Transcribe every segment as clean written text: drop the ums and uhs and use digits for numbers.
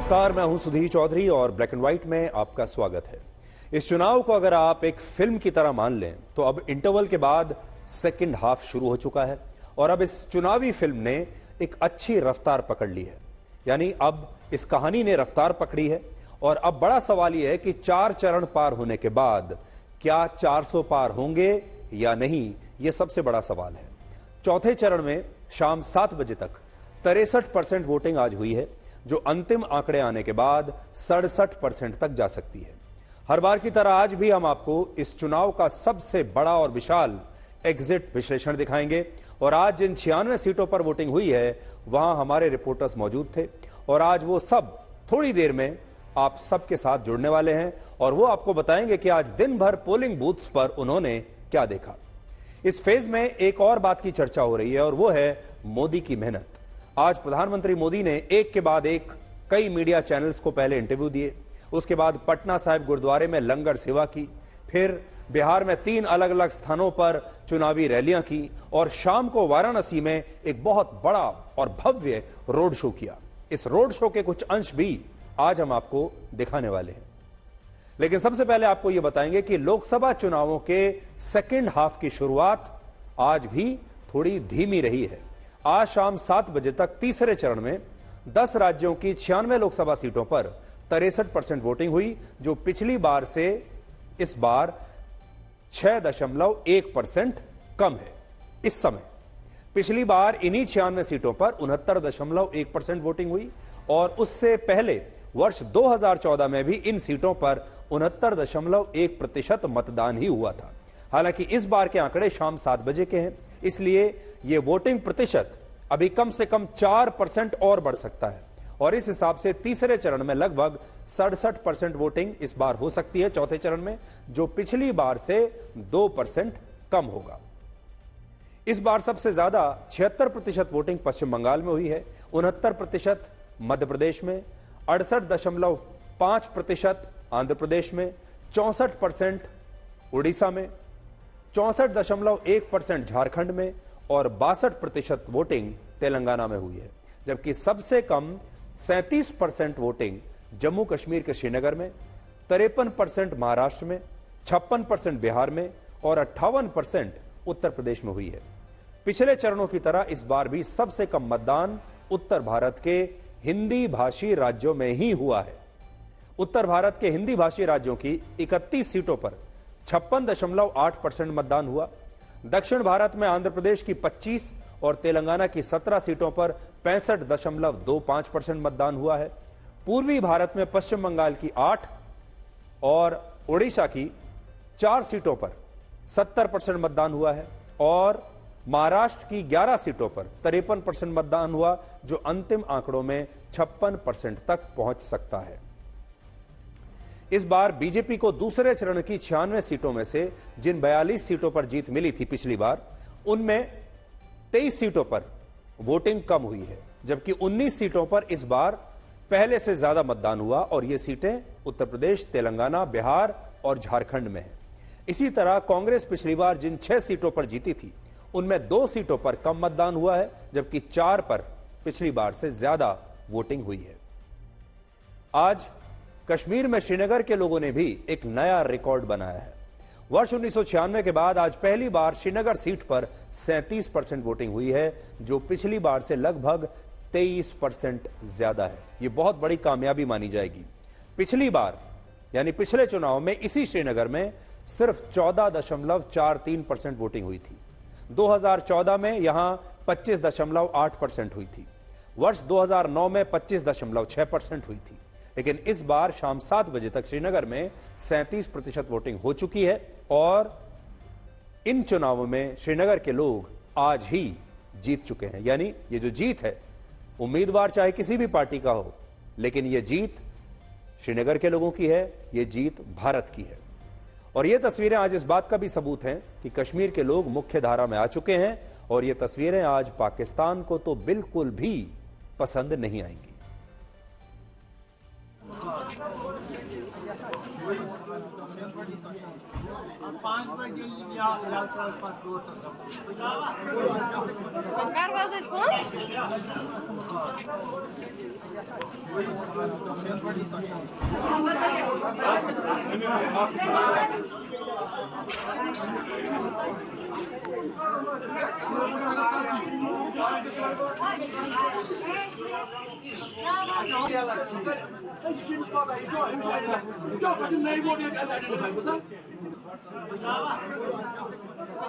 नमस्कार, मैं हूं सुधीर चौधरी और ब्लैक एंड व्हाइट में आपका स्वागत है। इस चुनाव को अगर आप एक फिल्म की तरह मान लें तो अब इंटरवल के बाद सेकंड हाफ शुरू हो चुका है और अब इस चुनावी फिल्म ने एक अच्छी रफ्तार पकड़ ली है। यानी अब इस कहानी ने रफ्तार पकड़ी है और अब बड़ा सवाल यह है कि 4 चरण पार होने के बाद क्या 400 पार होंगे या नहीं, यह सबसे बड़ा सवाल है। चौथे चरण में शाम 7 बजे तक 63% वोटिंग आज हुई है, जो अंतिम आंकड़े आने के बाद 67% तक जा सकती है। हर बार की तरह आज भी हम आपको इस चुनाव का सबसे बड़ा और विशाल एग्जिट विश्लेषण दिखाएंगे और आज जिन 96 सीटों पर वोटिंग हुई है वहां हमारे रिपोर्टर्स मौजूद थे और आज वो सब थोड़ी देर में आप सबके साथ जुड़ने वाले हैं और वो आपको बताएंगे कि आज दिन भर पोलिंग बूथ्स पर उन्होंने क्या देखा। इस फेज में एक और बात की चर्चा हो रही है और वो है मोदी की मेहनत। आज प्रधानमंत्री मोदी ने एक के बाद एक कई मीडिया चैनल्स को पहले इंटरव्यू दिए, उसके बाद पटना साहिब गुरुद्वारे में लंगर सेवा की, फिर बिहार में 3 अलग अलग स्थानों पर चुनावी रैलियां की और शाम को वाराणसी में एक बहुत बड़ा और भव्य रोड शो किया। इस रोड शो के कुछ अंश भी आज हम आपको दिखाने वाले हैं, लेकिन सबसे पहले आपको यह बताएंगे कि लोकसभा चुनावों के सेकेंड हाफ की शुरुआत आज भी थोड़ी धीमी रही है। आज शाम 7 बजे तक तीसरे चरण में 10 राज्यों की 96 लोकसभा सीटों पर 63% वोटिंग हुई, जो पिछली बार से इस बार 6.1% कम है। इस समय पिछली बार इन्हीं 96 सीटों पर 69.1% वोटिंग हुई और उससे पहले वर्ष 2014 में भी इन सीटों पर 69.1% मतदान ही हुआ था। हालांकि इस बार के आंकड़े शाम 7 बजे के हैं, इसलिए यह वोटिंग प्रतिशत अभी कम से कम 4% और बढ़ सकता है और इस हिसाब से तीसरे चरण में लगभग 67% वोटिंग इस बार हो सकती है चौथे चरण में, जो पिछली बार से 2% कम होगा। इस बार सबसे ज्यादा 76% वोटिंग पश्चिम बंगाल में हुई है, 69% मध्य प्रदेश में, 68.5% आंध्र प्रदेश में, 64% उड़ीसा में, 64.1% झारखंड में और 62% वोटिंग तेलंगाना में हुई है। जबकि सबसे कम 37% वोटिंग जम्मू कश्मीर के श्रीनगर में, 53% महाराष्ट्र में, 56% बिहार में और 58% उत्तर प्रदेश में हुई है। पिछले चरणों की तरह इस बार भी सबसे कम मतदान उत्तर भारत के हिंदी भाषी राज्यों में ही हुआ है। उत्तर भारत के हिंदी भाषी राज्यों की 31 सीटों पर 56.8% मतदान हुआ। दक्षिण भारत में आंध्र प्रदेश की 25 और तेलंगाना की 17 सीटों पर 65.25% मतदान हुआ है। पूर्वी भारत में पश्चिम बंगाल की 8 और ओडिशा की 4 सीटों पर 70% मतदान हुआ है और महाराष्ट्र की 11 सीटों पर 53% मतदान हुआ, जो अंतिम आंकड़ों में 56% तक पहुंच सकता है। इस बार बीजेपी को दूसरे चरण की 96 सीटों में से जिन 42 सीटों पर जीत मिली थी पिछली बार, उनमें 23 सीटों पर वोटिंग कम हुई है, जबकि 19 सीटों पर इस बार पहले से ज्यादा मतदान हुआ और ये सीटें उत्तर प्रदेश, तेलंगाना, बिहार और झारखंड में हैं। इसी तरह कांग्रेस पिछली बार जिन 6 सीटों पर जीती थी उनमें 2 सीटों पर कम मतदान हुआ है, जबकि 4 पर पिछली बार से ज्यादा वोटिंग हुई है। आज कश्मीर में श्रीनगर के लोगों ने भी एक नया रिकॉर्ड बनाया है। वर्ष 1996 के बाद आज पहली बार श्रीनगर सीट पर 37% वोटिंग हुई है, जो पिछली बार से लगभग 23% ज्यादा है। यह बहुत बड़ी कामयाबी मानी जाएगी। पिछली बार यानी पिछले चुनाव में इसी श्रीनगर में सिर्फ 14.43% वोटिंग हुई थी। 2014 में यहां 25.8% हुई थी। वर्ष 2009 में 25.6% हुई थी। लेकिन इस बार शाम 7 बजे तक श्रीनगर में 37% वोटिंग हो चुकी है और इन चुनावों में श्रीनगर के लोग आज ही जीत चुके हैं। यानी ये जो जीत है, उम्मीदवार चाहे किसी भी पार्टी का हो, लेकिन यह जीत श्रीनगर के लोगों की है, यह जीत भारत की है। और ये तस्वीरें आज इस बात का भी सबूत हैं कि कश्मीर के लोग मुख्य धारा में आ चुके हैं और ये तस्वीरें आज पाकिस्तान को तो बिल्कुल भी पसंद नहीं आएंगी। Waar was het van?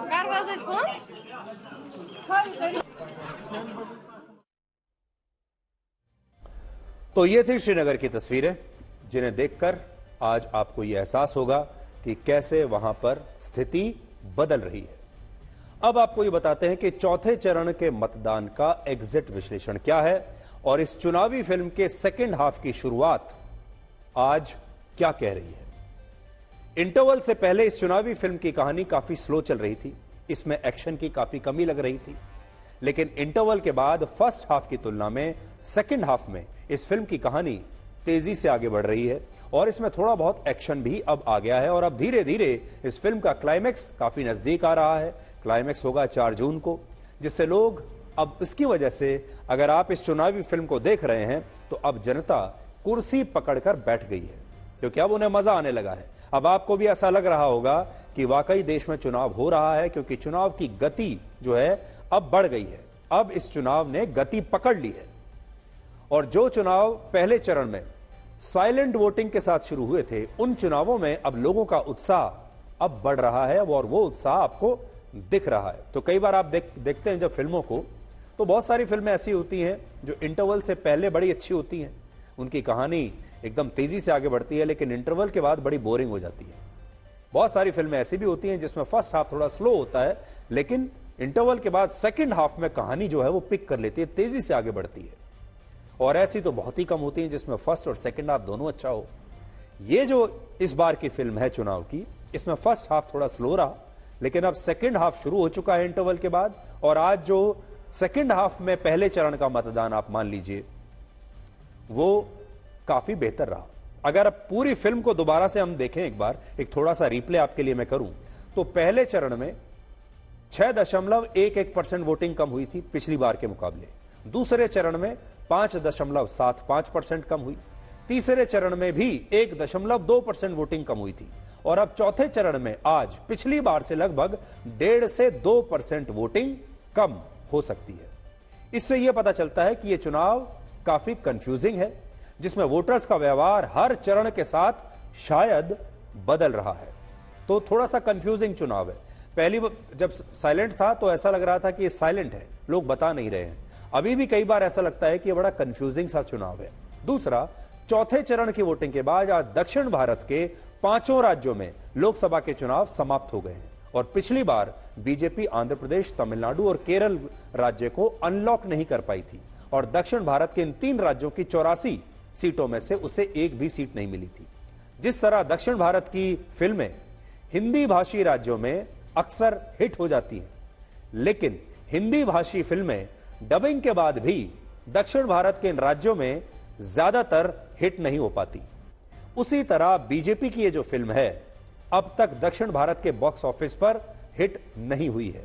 Waar was het van? तो ये थी श्रीनगर की तस्वीरें जिन्हें देखकर आज आपको यह एहसास होगा कि कैसे वहां पर स्थिति बदल रही है। अब आपको ये बताते हैं कि चौथे चरण के मतदान का एग्जिट विश्लेषण क्या है और इस चुनावी फिल्म के सेकेंड हाफ की शुरुआत आज क्या कह रही है। इंटरवल से पहले इस चुनावी फिल्म की कहानी काफी स्लो चल रही थी, इसमें एक्शन की काफी कमी लग रही थी, लेकिन इंटरवल के बाद फर्स्ट हाफ की तुलना में सेकेंड हाफ में इस फिल्म की कहानी तेजी से आगे बढ़ रही है और इसमें थोड़ा बहुत एक्शन भी अब आ गया है और अब धीरे धीरे इस फिल्म का क्लाइमैक्स काफी नजदीक आ रहा है। क्लाइमैक्स होगा 4 जून को, जिससे लोग अब इसकी वजह से अगर आप इस चुनावी फिल्म को देख रहे हैं तो अब जनता कुर्सी पकड़कर बैठ गई है, क्योंकि अब उन्हें मजा आने लगा है। अब आपको भी ऐसा लग रहा होगा कि वाकई देश में चुनाव हो रहा है, क्योंकि चुनाव की गति जो है अब बढ़ गई है। अब इस चुनाव ने गति पकड़ ली है और जो चुनाव पहले चरण में साइलेंट वोटिंग के साथ शुरू हुए थे, उन चुनावों में अब लोगों का उत्साह अब बढ़ रहा है और वो उत्साह आपको दिख रहा है। तो कई बार आप देखते हैं जब फिल्मों को, तो बहुत सारी फिल्में ऐसी होती हैं जो इंटरवल से पहले बड़ी अच्छी होती हैं, उनकी कहानी एकदम तेजी से आगे बढ़ती है, लेकिन इंटरवल के बाद बड़ी बोरिंग हो जाती है। बहुत सारी फिल्में ऐसी भी होती हैं जिसमें फर्स्ट हाफ थोड़ा स्लो होता है, लेकिन इंटरवल के बाद सेकंड हाफ में कहानी जो है वो पिक कर लेती है, तेजी से आगे बढ़ती है। और ऐसी तो बहुत ही कम होती हैं जिसमें फर्स्ट और सेकंड हाफ दोनों अच्छा हो। ये जो इस बार की फिल्म है चुनाव की, इसमें फर्स्ट हाफ थोड़ा स्लो रहा, लेकिन अब सेकंड हाफ शुरू हो चुका है इंटरवल के बाद। और आज जो सेकंड हाफ में पहले चरण का मतदान आप मान लीजिए, वो काफी बेहतर रहा। अगर अब पूरी फिल्म को दोबारा से हम देखें, एक बार एक थोड़ा सा रिप्ले आपके लिए मैं करूं, तो पहले चरण में 6.11% वोटिंग कम हुई थी पिछली बार के मुकाबले। दूसरे चरण में 5.75% कम हुई। तीसरे चरण में भी 1.2% वोटिंग कम हुई थी। और अब चौथे चरण में आज पिछली बार से लगभग 1.5 से 2% वोटिंग कम हो सकती है। इससे यह पता चलता है कि यह चुनाव काफी कंफ्यूजिंग है, जिसमें वोटर्स का व्यवहार हर चरण के साथ शायद बदल रहा है। तो थोड़ा सा कंफ्यूजिंग चुनाव है। पहली जब साइलेंट था तो ऐसा लग रहा था कि ये साइलेंट है, लोग बता नहीं रहे हैं। अभी भी कई बार ऐसा लगता है कि ये बड़ा कंफ्यूजिंग सा चुनाव है। दूसरा, चौथे चरण की वोटिंग के बाद आज दक्षिण भारत के 5 राज्यों में लोकसभा के चुनाव समाप्त हो गए हैं और पिछली बार बीजेपी आंध्र प्रदेश, तमिलनाडु और केरल राज्य को अनलॉक नहीं कर पाई थी और दक्षिण भारत के इन 3 राज्यों की 84 सीटों में से उसे एक भी सीट नहीं मिली थी। जिस तरह दक्षिण भारत की फिल्में हिंदी भाषी राज्यों में अक्सर हिट हो जाती हैं, लेकिन हिंदी भाषी फिल्में डबिंग के बाद भी दक्षिण भारत के इन राज्यों में ज्यादातर हिट नहीं हो पाती, उसी तरह बीजेपी की ये जो फिल्म है अब तक दक्षिण भारत के बॉक्स ऑफिस पर हिट नहीं हुई है।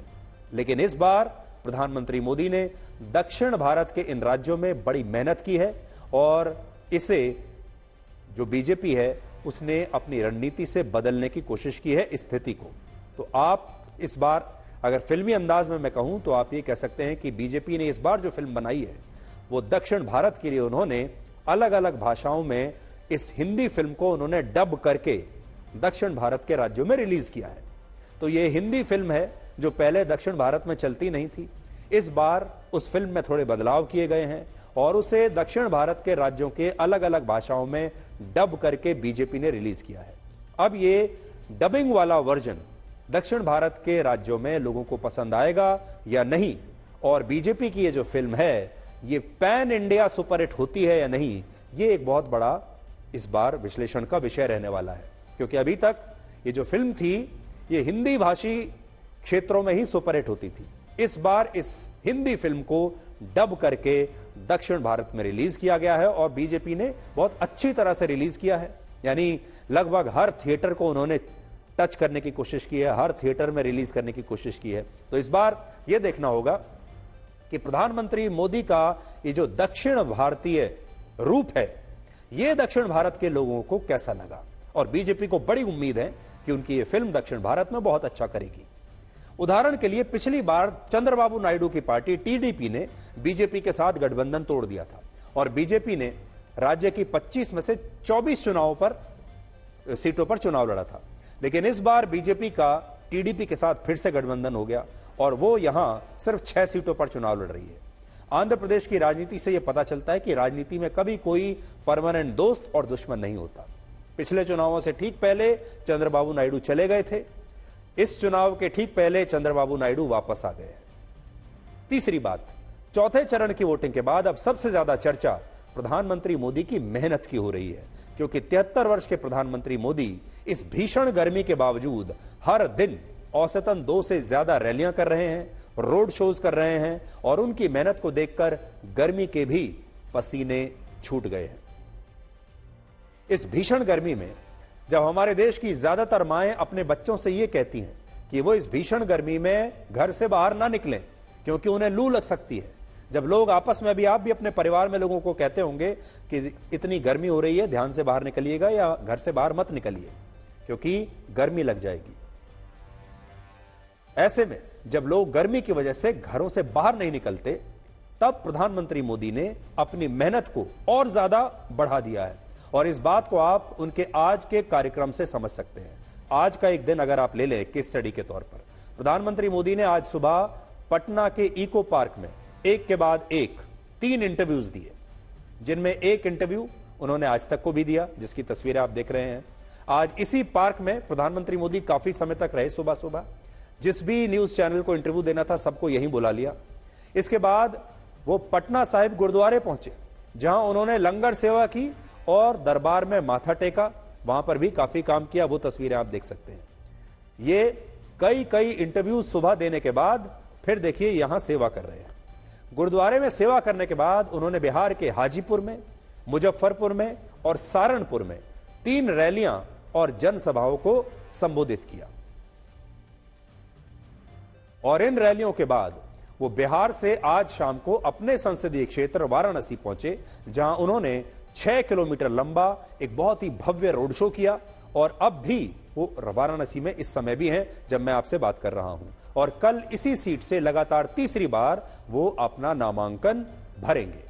लेकिन इस बार प्रधानमंत्री मोदी ने दक्षिण भारत के इन राज्यों में बड़ी मेहनत की है और इसे जो बीजेपी है उसने अपनी रणनीति से बदलने की कोशिश की है स्थिति को। तो आप इस बार अगर फिल्मी अंदाज में मैं कहूं तो आप ये कह सकते हैं कि बीजेपी ने इस बार जो फिल्म बनाई है वो दक्षिण भारत के लिए उन्होंने अलग अलग भाषाओं में इस हिंदी फिल्म को उन्होंने डब करके दक्षिण भारत के राज्यों में रिलीज किया है। तो ये हिंदी फिल्म है जो पहले दक्षिण भारत में चलती नहीं थी। इस बार उस फिल्म में थोड़े बदलाव किए गए हैं और उसे दक्षिण भारत के राज्यों के अलग अलग भाषाओं में डब करके बीजेपी ने रिलीज किया है। अब ये डबिंग वाला वर्जन दक्षिण भारत के राज्यों में लोगों को पसंद आएगा या नहीं, और बीजेपी की ये जो फिल्म है ये पैन इंडिया सुपरहिट होती है या नहीं, ये एक बहुत बड़ा इस बार विश्लेषण का विषय रहने वाला है। क्योंकि अभी तक ये जो फिल्म थी ये हिंदी भाषी क्षेत्रों में ही सुपरहिट होती थी। इस बार इस हिंदी फिल्म को डब करके दक्षिण भारत में रिलीज किया गया है और बीजेपी ने बहुत अच्छी तरह से रिलीज किया है। यानी लगभग हर थिएटर को उन्होंने टच करने की कोशिश की है, हर थिएटर में रिलीज करने की कोशिश की है। तो इस बार यह देखना होगा कि प्रधानमंत्री मोदी का ये जो दक्षिण भारतीय रूप है, यह दक्षिण भारत के लोगों को कैसा लगा। और बीजेपी को बड़ी उम्मीद है कि उनकी ये फिल्म दक्षिण भारत में बहुत अच्छा करेगी। उदाहरण के लिए पिछली बार चंद्रबाबू नायडू की पार्टी टीडीपी ने बीजेपी के साथ गठबंधन तोड़ दिया था और बीजेपी ने राज्य की 25 में से 24 सीटों पर चुनाव लड़ा था। लेकिन इस बार बीजेपी का टीडीपी के साथ फिर से गठबंधन हो गया और वो यहां सिर्फ 6 सीटों पर चुनाव लड़ रही है। आंध्र प्रदेश की राजनीति से यह पता चलता है कि राजनीति में कभी कोई परमानेंट दोस्त और दुश्मन नहीं होता। पिछले चुनावों से ठीक पहले चंद्रबाबू नायडू चले गए थे, इस चुनाव के ठीक पहले चंद्रबाबू नायडू वापस आ गए। तीसरी बात, चौथे चरण की वोटिंग के बाद अब सबसे ज्यादा चर्चा प्रधानमंत्री मोदी की मेहनत की हो रही है, क्योंकि 73 वर्ष के प्रधानमंत्री मोदी इस भीषण गर्मी के बावजूद हर दिन औसतन 2 से ज्यादा रैलियां कर रहे हैं, रोड शोज कर रहे हैं और उनकी मेहनत को देखकर गर्मी के भी पसीने छूट गए हैं। इस भीषण गर्मी में जब हमारे देश की ज्यादातर माएं अपने बच्चों से यह कहती हैं कि वो इस भीषण गर्मी में घर से बाहर ना निकलें क्योंकि उन्हें लू लग सकती है, जब लोग आपस में भी, आप भी अपने परिवार में लोगों को कहते होंगे कि इतनी गर्मी हो रही है, ध्यान से बाहर निकलिएगा या घर से बाहर मत निकलिए क्योंकि गर्मी लग जाएगी। ऐसे में जब लोग गर्मी की वजह से घरों से बाहर नहीं निकलते, तब प्रधानमंत्री मोदी ने अपनी मेहनत को और ज्यादा बढ़ा दिया है और इस बात को आप उनके आज के कार्यक्रम से समझ सकते हैं। आज का एक दिन अगर आप ले लें केस स्टडी के तौर पर, प्रधानमंत्री मोदी ने आज सुबह पटना के इको पार्क में एक के बाद एक 3 इंटरव्यूज दिए, जिनमें एक इंटरव्यू उन्होंने आज तक को भी दिया, जिसकी तस्वीरें आप देख रहे हैं। आज इसी पार्क में प्रधानमंत्री मोदी काफी समय तक रहे। सुबह सुबह जिस भी न्यूज चैनल को इंटरव्यू देना था सबको यहीं बुला लिया। इसके बाद वो पटना साहिब गुरुद्वारे पहुंचे, जहां उन्होंने लंगर सेवा की और दरबार में माथा टेका, वहां पर भी काफी काम किया। वो तस्वीरें आप देख सकते हैं। ये कई इंटरव्यू सुबह देने के बाद फिर देखिए यहां सेवा कर रहे हैं। गुरुद्वारे में सेवा करने के बाद उन्होंने बिहार के हाजीपुर में, मुजफ्फरपुर में और सहारनपुर में 3 रैलियां और जनसभाओं को संबोधित किया और इन रैलियों के बाद वो बिहार से आज शाम को अपने संसदीय क्षेत्र वाराणसी पहुंचे, जहां उन्होंने 6 किलोमीटर लंबा एक बहुत ही भव्य रोड शो किया और अब भी वो वाराणसी में इस समय भी हैं जब मैं आपसे बात कर रहा हूं और कल इसी सीट से लगातार तीसरी बार वो अपना नामांकन भरेंगे।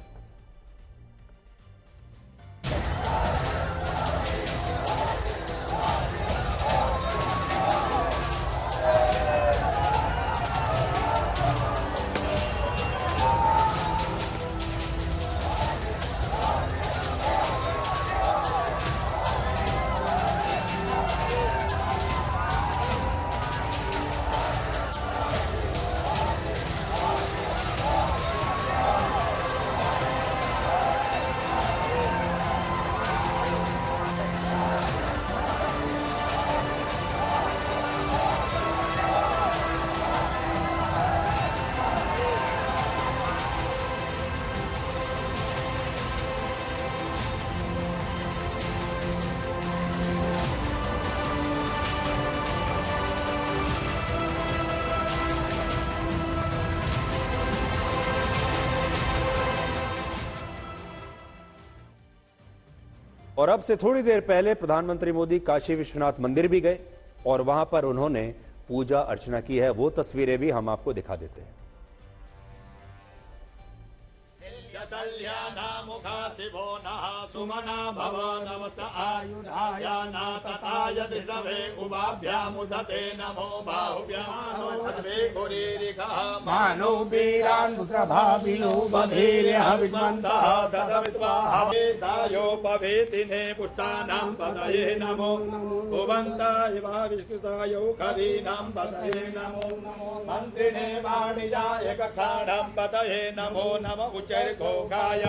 और अब से थोड़ी देर पहले प्रधानमंत्री मोदी काशी विश्वनाथ मंदिर भी गए और वहां पर उन्होंने पूजा अर्चना की है। वो तस्वीरें भी हम आपको दिखा देते हैं। शिवो नः सुमना भव नमत आयुधाय नातताय दृढवे उभाभ्यामुदते नमो बाहुभ्यानो सर्वे गुरीरिकः मानो वीरान् पुत्रभाविनो बधीरे हविष्मन्तः सदविद्वा हवेसायोपवेतिने पुष्टानां पतये नमो भुवन्ताय भाविष्कृतायो खरीनां पतये नमो मन्त्रिणे वाणिजाय कक्षाणां पतये नमो नमः उच्चैर्घोषाय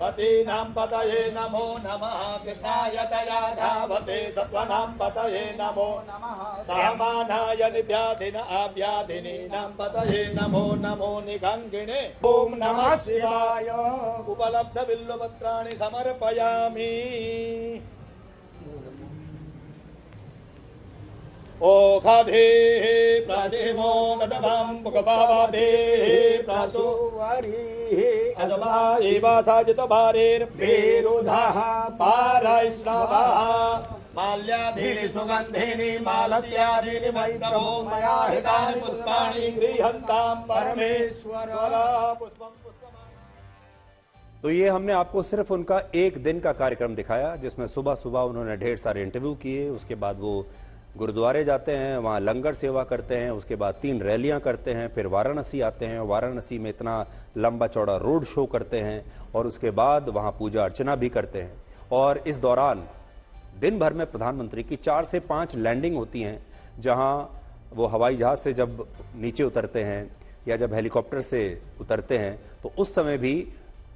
पतीनां पतये नमो नमः कृष्णाय तया धावते सत्त्वानां पतये नमो नमः सामानाय निव्याधिन आव्याधिनीनां पतये नमो नमो निगङ्गिणे ॐ नमः शिवाय उपलब्ध बिल्वपत्राणि समर्पयामि। ओखधेः प्रतिमो ददभं मुखपावधेः प्रासुवारिः अजमा एव साजितभारेर्भेरुधः पारैष्णवः माल्याधीनि सुगन्धिनि मालत्यादीनि मैत्रहो मया हितानि पुष्पाणि गृह्णन्तां परमेश्वर पुष्पं। तो ये हमने आपको सिर्फ उनका एक दिन का कार्यक्रम दिखाया, जिसमें सुबह सुबह उन्होंने ढेर सारे इंटरव्यू किए, उसके बाद वो गुरुद्वारे जाते हैं, वहाँ लंगर सेवा करते हैं, उसके बाद 3 रैलियां करते हैं, फिर वाराणसी आते हैं, वाराणसी में इतना लंबा चौड़ा रोड शो करते हैं और उसके बाद वहाँ पूजा अर्चना भी करते हैं। और इस दौरान दिन भर में प्रधानमंत्री की 4 से 5 लैंडिंग होती हैं, जहाँ वो हवाई जहाज से जब नीचे उतरते हैं या जब हेलीकॉप्टर से उतरते हैं तो उस समय भी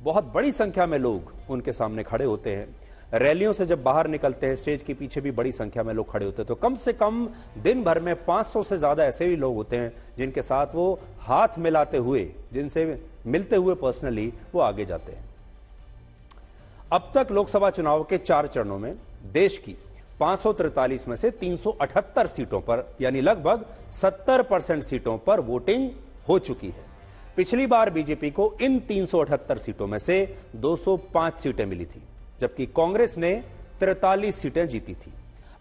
बहुत बड़ी संख्या में लोग उनके सामने खड़े होते हैं। रैलियों से जब बाहर निकलते हैं, स्टेज के पीछे भी बड़ी संख्या में लोग खड़े होते हैं। तो कम से कम दिन भर में 500 से ज्यादा ऐसे भी लोग होते हैं जिनके साथ वो हाथ मिलाते हुए, जिनसे मिलते हुए पर्सनली वो आगे जाते हैं। अब तक लोकसभा चुनाव के 4 चरणों में देश की 543 में से 378 सीटों पर, यानी लगभग 70% सीटों पर वोटिंग हो चुकी है। पिछली बार बीजेपी को इन 378 सीटों में से 205 सीटें मिली थी, जबकि कांग्रेस ने 43 सीटें जीती थी।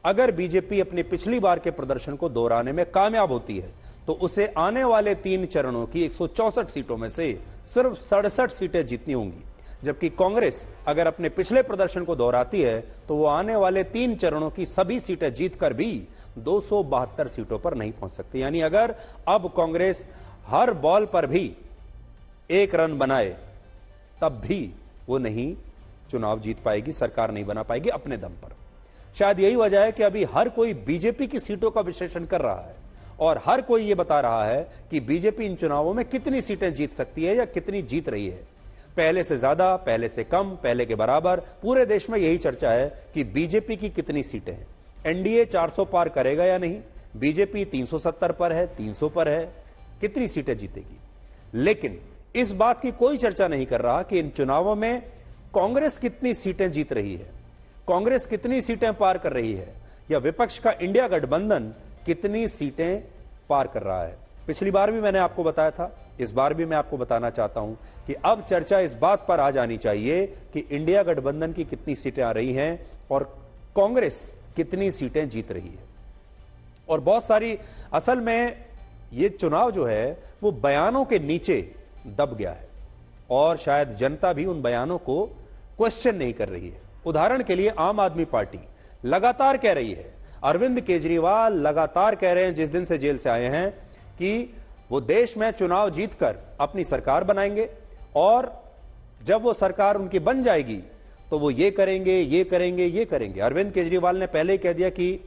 अगर बीजेपी अपने पिछली बार के प्रदर्शन को दोहराने में कामयाब होती है तो उसे आने वाले 3 चरणों की 164 सीटों में से सिर्फ 67 सीटें जीतनी होंगी, जबकि कांग्रेस अगर अपने पिछले प्रदर्शन को दोहराती है तो वो आने वाले 3 चरणों की सभी सीटें जीतकर भी 272 सीटों पर नहीं पहुंच सकती। यानी अगर अब कांग्रेस हर बॉल पर भी 1 रन बनाए तब भी वो नहीं चुनाव जीत पाएगी, सरकार नहीं बना पाएगी अपने दम पर। शायद यही वजह है कि अभी हर कोई बीजेपी की सीटों का विश्लेषण कर रहा है और हर कोई ये बता रहा है कि बीजेपी इन चुनावों में कितनी सीटें जीत सकती है या कितनी जीत रही है। पहले से ज्यादा, पहले से कम, पहले के बराबर, पूरे देश में यही चर्चा है कि बीजेपी की कितनी सीटें हैं। एनडीए 400 पार करेगा या नहीं, बीजेपी 370 पर है, 300 पर है, कितनी सीटें जीतेगी। लेकिन इस बात की कोई चर्चा नहीं कर रहा कि इन चुनावों में कांग्रेस कितनी सीटें जीत रही है, कांग्रेस कितनी सीटें पार कर रही है, या विपक्ष का इंडिया गठबंधन कितनी सीटें पार कर रहा है। पिछली बार भी मैंने आपको बताया था, इस बार भी मैं आपको बताना चाहता हूं कि अब चर्चा इस बात पर आ जानी चाहिए कि इंडिया गठबंधन की कितनी सीटें आ रही हैं और कांग्रेस कितनी सीटें जीत रही है। और बहुत सारी, असल में ये चुनाव जो है वो बयानों के नीचे दब गया है और शायद जनता भी उन बयानों को क्वेश्चन नहीं कर रही है। उदाहरण के लिए आम आदमी पार्टी लगातार कह रही है, अरविंद केजरीवाल लगातार कह रहे हैं जिस दिन से जेल से आए हैं कि वो देश में चुनाव जीतकर अपनी सरकार बनाएंगे और जब वो सरकार उनकी बन जाएगी तो वो ये करेंगे, ये करेंगे, ये करेंगे। अरविंद केजरीवाल ने पहले ही कह दिया कि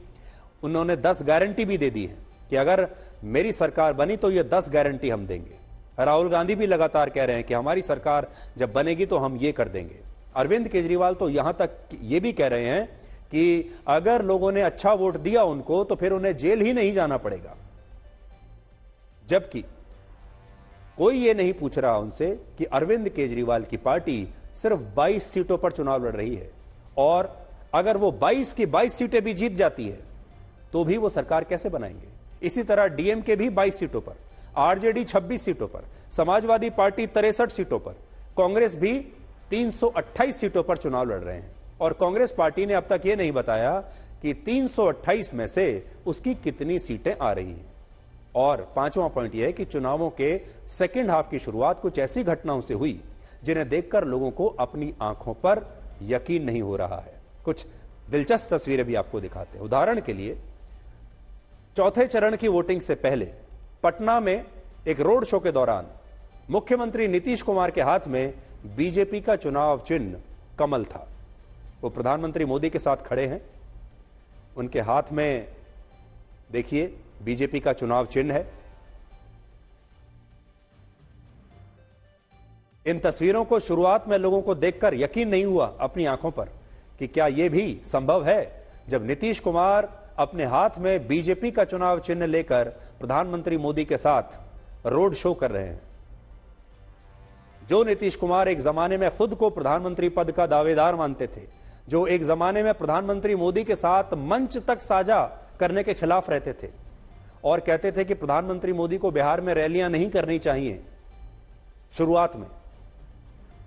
उन्होंने 10 गारंटी भी दे दी है कि अगर मेरी सरकार बनी तो ये 10 गारंटी हम देंगे। राहुल गांधी भी लगातार कह रहे हैं कि हमारी सरकार जब बनेगी तो हम ये कर देंगे। अरविंद केजरीवाल तो यहां तक ये भी कह रहे हैं कि अगर लोगों ने अच्छा वोट दिया उनको तो फिर उन्हें जेल ही नहीं जाना पड़ेगा। जबकि कोई ये नहीं पूछ रहा उनसे कि अरविंद केजरीवाल की पार्टी सिर्फ 22 सीटों पर चुनाव लड़ रही है और अगर वो 22 की 22 सीटें भी जीत जाती है तो भी वो सरकार कैसे बनाएंगे। इसी तरह डीएमके भी 22 सीटों पर, आरजेडी 26 सीटों पर, समाजवादी पार्टी 63 सीटों पर, कांग्रेस भी 328 सीटों पर चुनाव लड़ रहे हैं। और कांग्रेस पार्टी ने अब तक यह नहीं बताया कि 328 में से उसकी कितनी सीटें आ रही हैं। और 5वां पॉइंट यह है कि चुनावों के सेकेंड हाफ की शुरुआत कुछ ऐसी घटनाओं से हुई जिन्हें देखकर लोगों को अपनी आंखों पर यकीन नहीं हो रहा है। कुछ दिलचस्प तस्वीरें भी आपको दिखाते हैं। उदाहरण के लिए, चौथे चरण की वोटिंग से पहले पटना में एक रोड शो के दौरान मुख्यमंत्री नीतीश कुमार के हाथ में बीजेपी का चुनाव चिन्ह कमल था। वो प्रधानमंत्री मोदी के साथ खड़े हैं, उनके हाथ में देखिए बीजेपी का चुनाव चिन्ह है। इन तस्वीरों को शुरुआत में लोगों को देखकर यकीन नहीं हुआ अपनी आंखों पर कि क्या यह भी संभव है जब नीतीश कुमार अपने हाथ में बीजेपी का चुनाव चिन्ह लेकर प्रधानमंत्री मोदी के साथ रोड शो कर रहे हैं। जो नीतीश कुमार एक जमाने में खुद को प्रधानमंत्री पद का दावेदार मानते थे, जो एक जमाने में प्रधानमंत्री मोदी के साथ मंच तक साझा करने के खिलाफ रहते थे और कहते थे कि प्रधानमंत्री मोदी को बिहार में रैलियां नहीं करनी चाहिए। शुरुआत में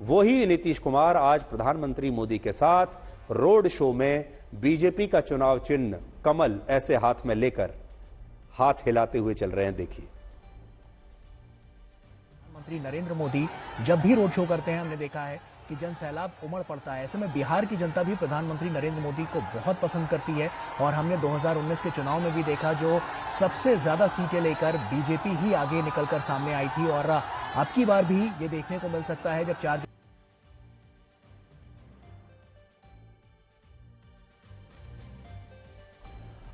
वही नीतीश कुमार आज प्रधानमंत्री मोदी के साथ रोड शो में बीजेपी का चुनाव चिन्ह कमल ऐसे हाथ में लेकर हाथ हिलाते हुए चल रहे हैं। देखिए, प्रधानमंत्री नरेंद्र मोदी जब भी रोड शो करते हैं हमने देखा है कि जन सैलाब उमड़ पड़ता है। ऐसे में बिहार की जनता भी प्रधानमंत्री नरेंद्र मोदी को बहुत पसंद करती है और हमने 2019 के चुनाव में भी देखा जो सबसे ज्यादा सीटें लेकर बीजेपी ही आगे निकलकर सामने आई थी और अब की बार भी ये देखने को मिल सकता है जब 4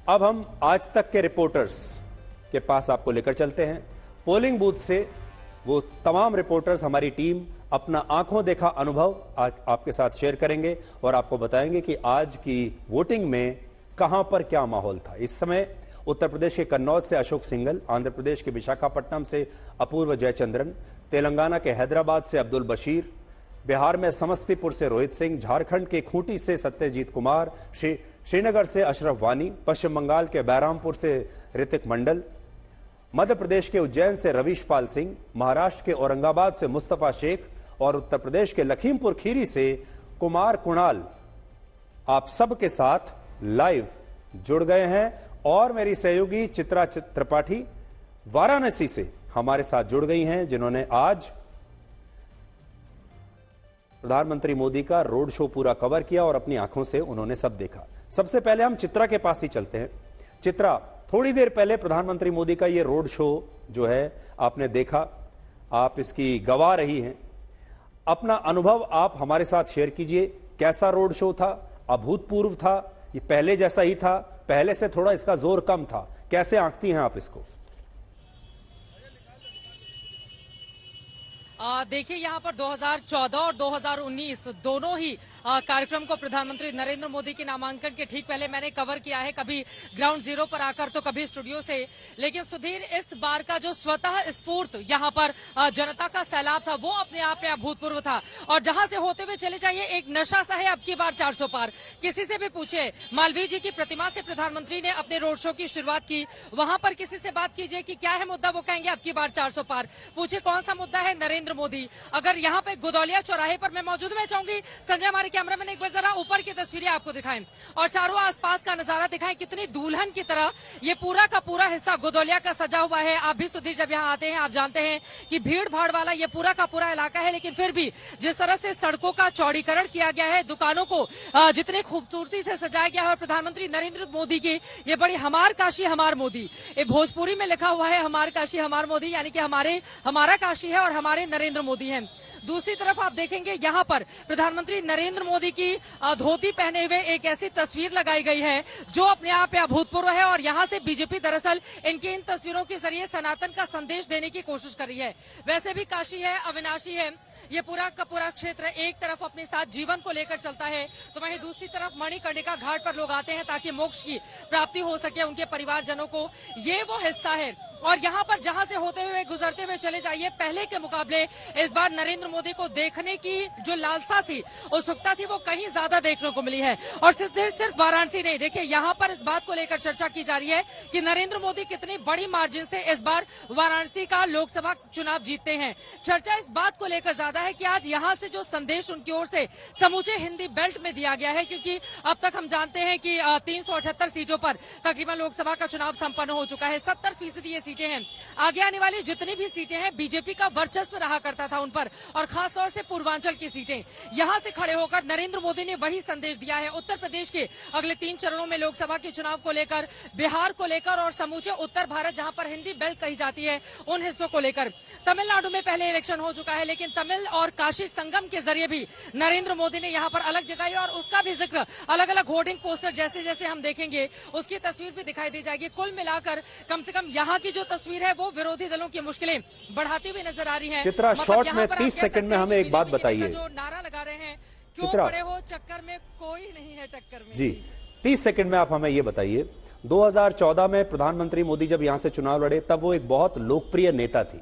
अब हम आज तक के रिपोर्टर्स के पास आपको लेकर चलते हैं। पोलिंग बूथ से वो तमाम रिपोर्टर्स, हमारी टीम अपना आंखों देखा अनुभव आज आपके साथ शेयर करेंगे और आपको बताएंगे कि आज की वोटिंग में कहां पर क्या माहौल था। इस समय उत्तर प्रदेश के कन्नौज से अशोक सिंघल, आंध्र प्रदेश के विशाखापट्टनम से अपूर्व जयचंद्रन, तेलंगाना के हैदराबाद से अब्दुल बशीर, बिहार में समस्तीपुर से रोहित सिंह, झारखंड के खूंटी से सत्यजीत कुमार, श्रीनगर से अशरफ वानी, पश्चिम बंगाल के बैरामपुर से ऋतिक मंडल, मध्य प्रदेश के उज्जैन से रवीश पाल सिंह, महाराष्ट्र के औरंगाबाद से मुस्तफा शेख और उत्तर प्रदेश के लखीमपुर खीरी से कुमार कुणाल आप सबके साथ लाइव जुड़ गए हैं और मेरी सहयोगी चित्रा त्रिपाठी वाराणसी से हमारे साथ जुड़ गई हैं, जिन्होंने आज प्रधानमंत्री मोदी का रोड शो पूरा कवर किया और अपनी आंखों से उन्होंने सब देखा। सबसे पहले हम चित्रा के पास ही चलते हैं। चित्रा, थोड़ी देर पहले प्रधानमंत्री मोदी का ये रोड शो जो है आपने देखा, आप इसकी गवाह रही हैं। अपना अनुभव आप हमारे साथ शेयर कीजिए। कैसा रोड शो था? अभूतपूर्व था? ये पहले जैसा ही था? पहले से थोड़ा इसका जोर कम था? कैसे आंकती हैं आप इसको? देखिए, यहाँ पर 2014 और 2019 दोनों ही कार्यक्रम को प्रधानमंत्री नरेंद्र मोदी के नामांकन के ठीक पहले मैंने कवर किया है, कभी ग्राउंड जीरो पर आकर तो कभी स्टूडियो से। लेकिन सुधीर, इस बार का जो स्वतः स्फूर्त यहाँ पर जनता का सैलाब था वो अपने आप में अभूतपूर्व था। और जहां से होते हुए चले जाइए, एक नशा सा है अब की बार 400 पार। किसी से भी पूछे, मालवीय जी की प्रतिमा से प्रधानमंत्री ने अपने रोड शो की शुरुआत की, वहां पर किसी से बात कीजिए कि क्या है मुद्दा, वो कहेंगे अब की बार 400 पार। पूछे कौन सा मुद्दा है, नरेंद्र मोदी। अगर यहाँ पे गुदौलिया चौराहे पर मैं मौजूद, मैं चाहूंगी संजय हमारे कैमरामैन एक बार जरा ऊपर की तस्वीरें आपको दिखाएं और चारों आसपास का नजारा दिखाएं। कितनी दुल्हन की तरह ये पूरा का पूरा हिस्सा गुदौलिया का सजा हुआ है। आप भी सुधीर जब यहाँ आते हैं आप जानते हैं कि भीड़ भाड़ वाला ये पूरा का पूरा इलाका है, लेकिन फिर भी जिस तरह से सड़कों का चौड़ीकरण किया गया है, दुकानों को जितनी खूबसूरती से सजाया गया है और प्रधानमंत्री नरेंद्र मोदी की ये बड़ी हमार काशी हमार मोदी, ये भोजपुरी में लिखा हुआ है हमार काशी हमार मोदी, यानी कि हमारा काशी है और हमारे नरेंद्र मोदी हैं। दूसरी तरफ आप देखेंगे यहाँ पर प्रधानमंत्री नरेंद्र मोदी की धोती पहने हुए एक ऐसी तस्वीर लगाई गई है जो अपने आप में अभूतपूर्व है और यहाँ से बीजेपी दरअसल इनकी इन तस्वीरों के जरिए सनातन का संदेश देने की कोशिश कर रही है। वैसे भी काशी है, अविनाशी है, ये पूरा का पूरा क्षेत्र एक तरफ अपने साथ जीवन को लेकर चलता है तो वहीं दूसरी तरफ मणिकर्णिका घाट पर लोग आते हैं ताकि मोक्ष की प्राप्ति हो सके उनके परिवारजनों को। ये वो हिस्सा है और यहाँ पर जहां से होते हुए गुजरते हुए चले जाइए, पहले के मुकाबले इस बार नरेंद्र मोदी को देखने की जो लालसा थी, उत्सुकता थी, वो कहीं ज्यादा देखने को मिली है। और सिर्फ वाराणसी नहीं, देखिए यहाँ पर इस बात को लेकर चर्चा की जा रही है कि नरेंद्र मोदी कितनी बड़ी मार्जिन से इस बार वाराणसी का लोकसभा चुनाव जीतते हैं। चर्चा इस बात को लेकर ज्यादा है कि आज यहाँ से जो संदेश उनकी ओर से समूचे हिंदी बेल्ट में दिया गया है, क्योंकि अब तक हम जानते हैं कि 378 सीटों पर तकरीबन लोकसभा का चुनाव संपन्न हो चुका है। 70% ये सीटें हैं। आगे आने वाली जितनी भी सीटें हैं बीजेपी का वर्चस्व रहा करता था उन पर, और खासतौर से पूर्वांचल की सीटें। यहां से खड़े होकर नरेंद्र मोदी ने वही संदेश दिया है उत्तर प्रदेश के अगले 3 चरणों में लोकसभा के चुनाव को लेकर, बिहार को लेकर और समूचे उत्तर भारत जहां पर हिंदी बेल्ट कही जाती है उन हिस्सों को लेकर। तमिलनाडु में पहले इलेक्शन हो चुका है, लेकिन तमिल और काशी संगम के जरिए भी नरेंद्र मोदी ने यहाँ पर अलग जगाई और उसका भी जिक्र अलग अलग होर्डिंग पोस्टर जैसे जैसे हम देखेंगे उसकी तस्वीर भी दिखाई दी जाएगी। कुल मिलाकर कम से कम यहाँ की जो तस्वीर है वो विरोधी दलों की मुश्किलें बढ़ाती हुई नजर आ रही है। चित्रा, शॉर्ट में 30 सेकंड में हमें एक बात बताइए। जो नारा लगा रहे हैं, क्यों पड़े हो चक्कर में, कोई नहीं है टक्कर में। जी, 30 सेकंड में आप हमें ये बताइए, 2014 में प्रधानमंत्री मोदी जब यहां से चुनाव लड़े तब वो एक बहुत लोकप्रिय नेता थी।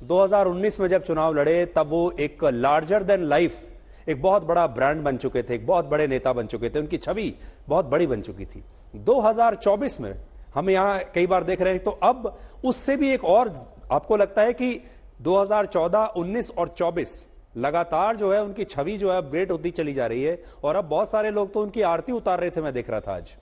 2019 में जब चुनाव लड़े तब वो एक लार्जर देन लाइफ, एक बहुत बड़ा ब्रांड बन चुके थे, एक बहुत बड़े नेता बन चुके थे, उनकी छवि बहुत बड़ी बन चुकी थी। 2024 में हम यहाँ कई बार देख रहे हैं। तो अब उससे भी एक और आपको लगता है कि 2014, 19 और 24 लगातार जो है उनकी छवि जो है अपग्रेड होती चली जा रही है, और अब बहुत सारे लोग तो उनकी आरती उतार रहे थे, मैं देख रहा था आज।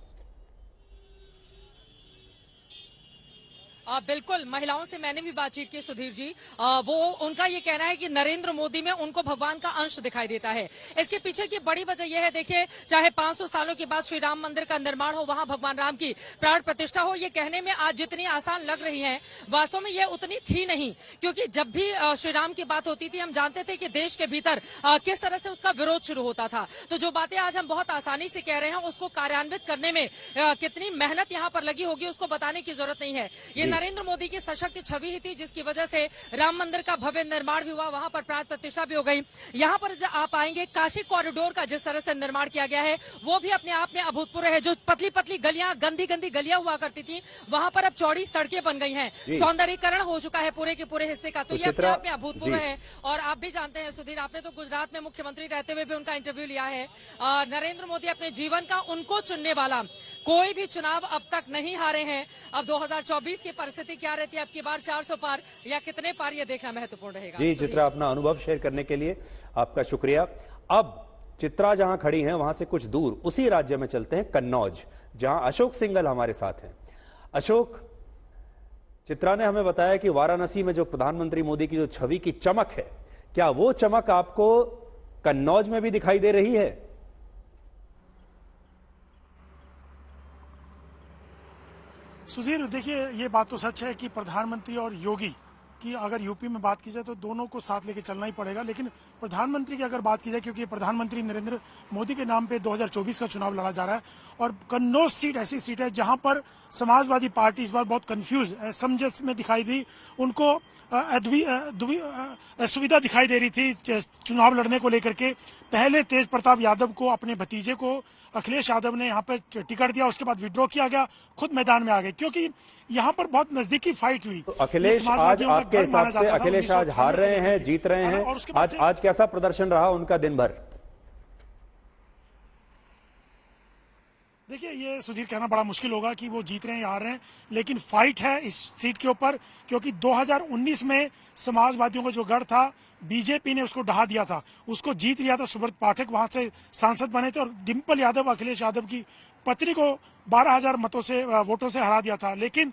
बिल्कुल, महिलाओं से मैंने भी बातचीत की सुधीर जी। वो उनका ये कहना है कि नरेंद्र मोदी में उनको भगवान का अंश दिखाई देता है। इसके पीछे की बड़ी वजह यह है, देखिए, चाहे 500 सालों के बाद श्री राम मंदिर का निर्माण हो, वहां भगवान राम की प्राण प्रतिष्ठा हो, ये कहने में आज जितनी आसान लग रही है, वास्तव में यह उतनी थी नहीं। क्योंकि जब भी श्री राम की बात होती थी, हम जानते थे कि देश के भीतर किस तरह से उसका विरोध शुरू होता था। तो जो बातें आज हम बहुत आसानी से कह रहे हैं, उसको कार्यान्वित करने में कितनी मेहनत यहाँ पर लगी होगी, उसको बताने की जरूरत नहीं है। ये नरेंद्र मोदी की सशक्त छवि ही थी, जिसकी वजह से राम मंदिर का भव्य निर्माण भी हुआ, वहां पर प्राण प्रतिष्ठा भी हो गई। यहाँ पर आप आएंगे, काशी कॉरिडोर का जिस तरह से निर्माण किया गया है, वो भी अपने आप में अभूतपूर्व है। जो पतली पतली गलियां, गंदी गंदी गलियां हुआ करती थी, वहां पर अब चौड़ी सड़कें बन गई हैं, सौंदर्यीकरण हो चुका है पूरे के पूरे हिस्से का। तो ये अपने आप में अभूतपूर्व है। और आप भी जानते हैं सुधीर, आपने तो गुजरात में मुख्यमंत्री रहते हुए भी उनका इंटरव्यू लिया है। नरेंद्र मोदी अपने जीवन का उनको चुनने वाला कोई भी चुनाव अब तक नहीं हारे हैं। अब 2024 की परिस्थिति क्या रहती है, अब की बार 400 पार या कितने पार, ये देखना महत्वपूर्ण रहेगा। जी चित्रा, अपना अनुभव शेयर करने के लिए आपका शुक्रिया। अब चित्रा जहां खड़ी हैं, वहां से कुछ दूर उसी राज्य में चलते हैं, कन्नौज, जहां अशोक सिंघल हमारे साथ हैं। अशोक, चित्रा ने हमें बताया कि वाराणसी में जो प्रधानमंत्री मोदी की जो छवि की चमक है, क्या वो चमक आपको कन्नौज में भी दिखाई दे रही है? सुधीर, देखिए, ये बात तो सच है कि प्रधानमंत्री और योगी की अगर यूपी में बात की जाए तो दोनों को साथ लेके चलना ही पड़ेगा। लेकिन प्रधानमंत्री की अगर बात की जाए, क्योंकि प्रधानमंत्री नरेंद्र मोदी के नाम पे 2024 का चुनाव लड़ा जा रहा है, और कन्नौज सीट ऐसी सीट है जहां पर समाजवादी पार्टी इस बार बहुत कंफ्यूज असमंजस में दिखाई दी। उनको असुविधा दिखाई दे रही थी चुनाव लड़ने को लेकर के। पहले तेज प्रताप यादव को, अपने भतीजे को अखिलेश यादव ने यहाँ पर टिकट दिया, उसके बाद विड्रॉ किया गया, खुद मैदान में आ गए, क्योंकि यहाँ पर बहुत नजदीकी फाइट हुई। तो अखिलेश आज आपके हिसाब से अखिलेश आज हार रहे हैं, जीत रहे हैं? आज कैसा प्रदर्शन रहा उनका दिन भर? देखिए, ये सुधीर कहना बड़ा मुश्किल होगा कि वो जीत रहे हैं या हार रहे हैं, लेकिन फाइट है इस सीट के ऊपर। क्योंकि 2019 में समाजवादियों का जो गढ़ था, बीजेपी ने उसको ढहा दिया था, उसको जीत लिया था। सुब्रत पाठक वहां से सांसद बने थे, और डिंपल यादव, अखिलेश यादव की पत्नी को 12,000 वोटों से हरा दिया था। लेकिन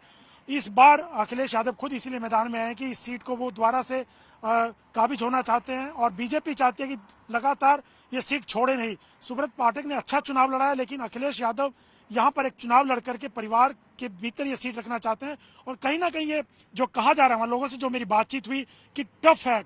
इस बार अखिलेश यादव खुद इसलिए मैदान में आए कि इस सीट को वो दोबारा से काबिज होना चाहते हैं, और बीजेपी चाहती है कि लगातार ये सीट छोड़े नहीं। सुब्रत पाठक ने अच्छा चुनाव लड़ा है, लेकिन अखिलेश यादव यहाँ पर एक चुनाव लड़ करके परिवार के भीतर ये सीट रखना चाहते हैं। और कहीं ना कहीं ये जो कहा जा रहा है, लोगों से जो मेरी बातचीत हुई कि टफ है,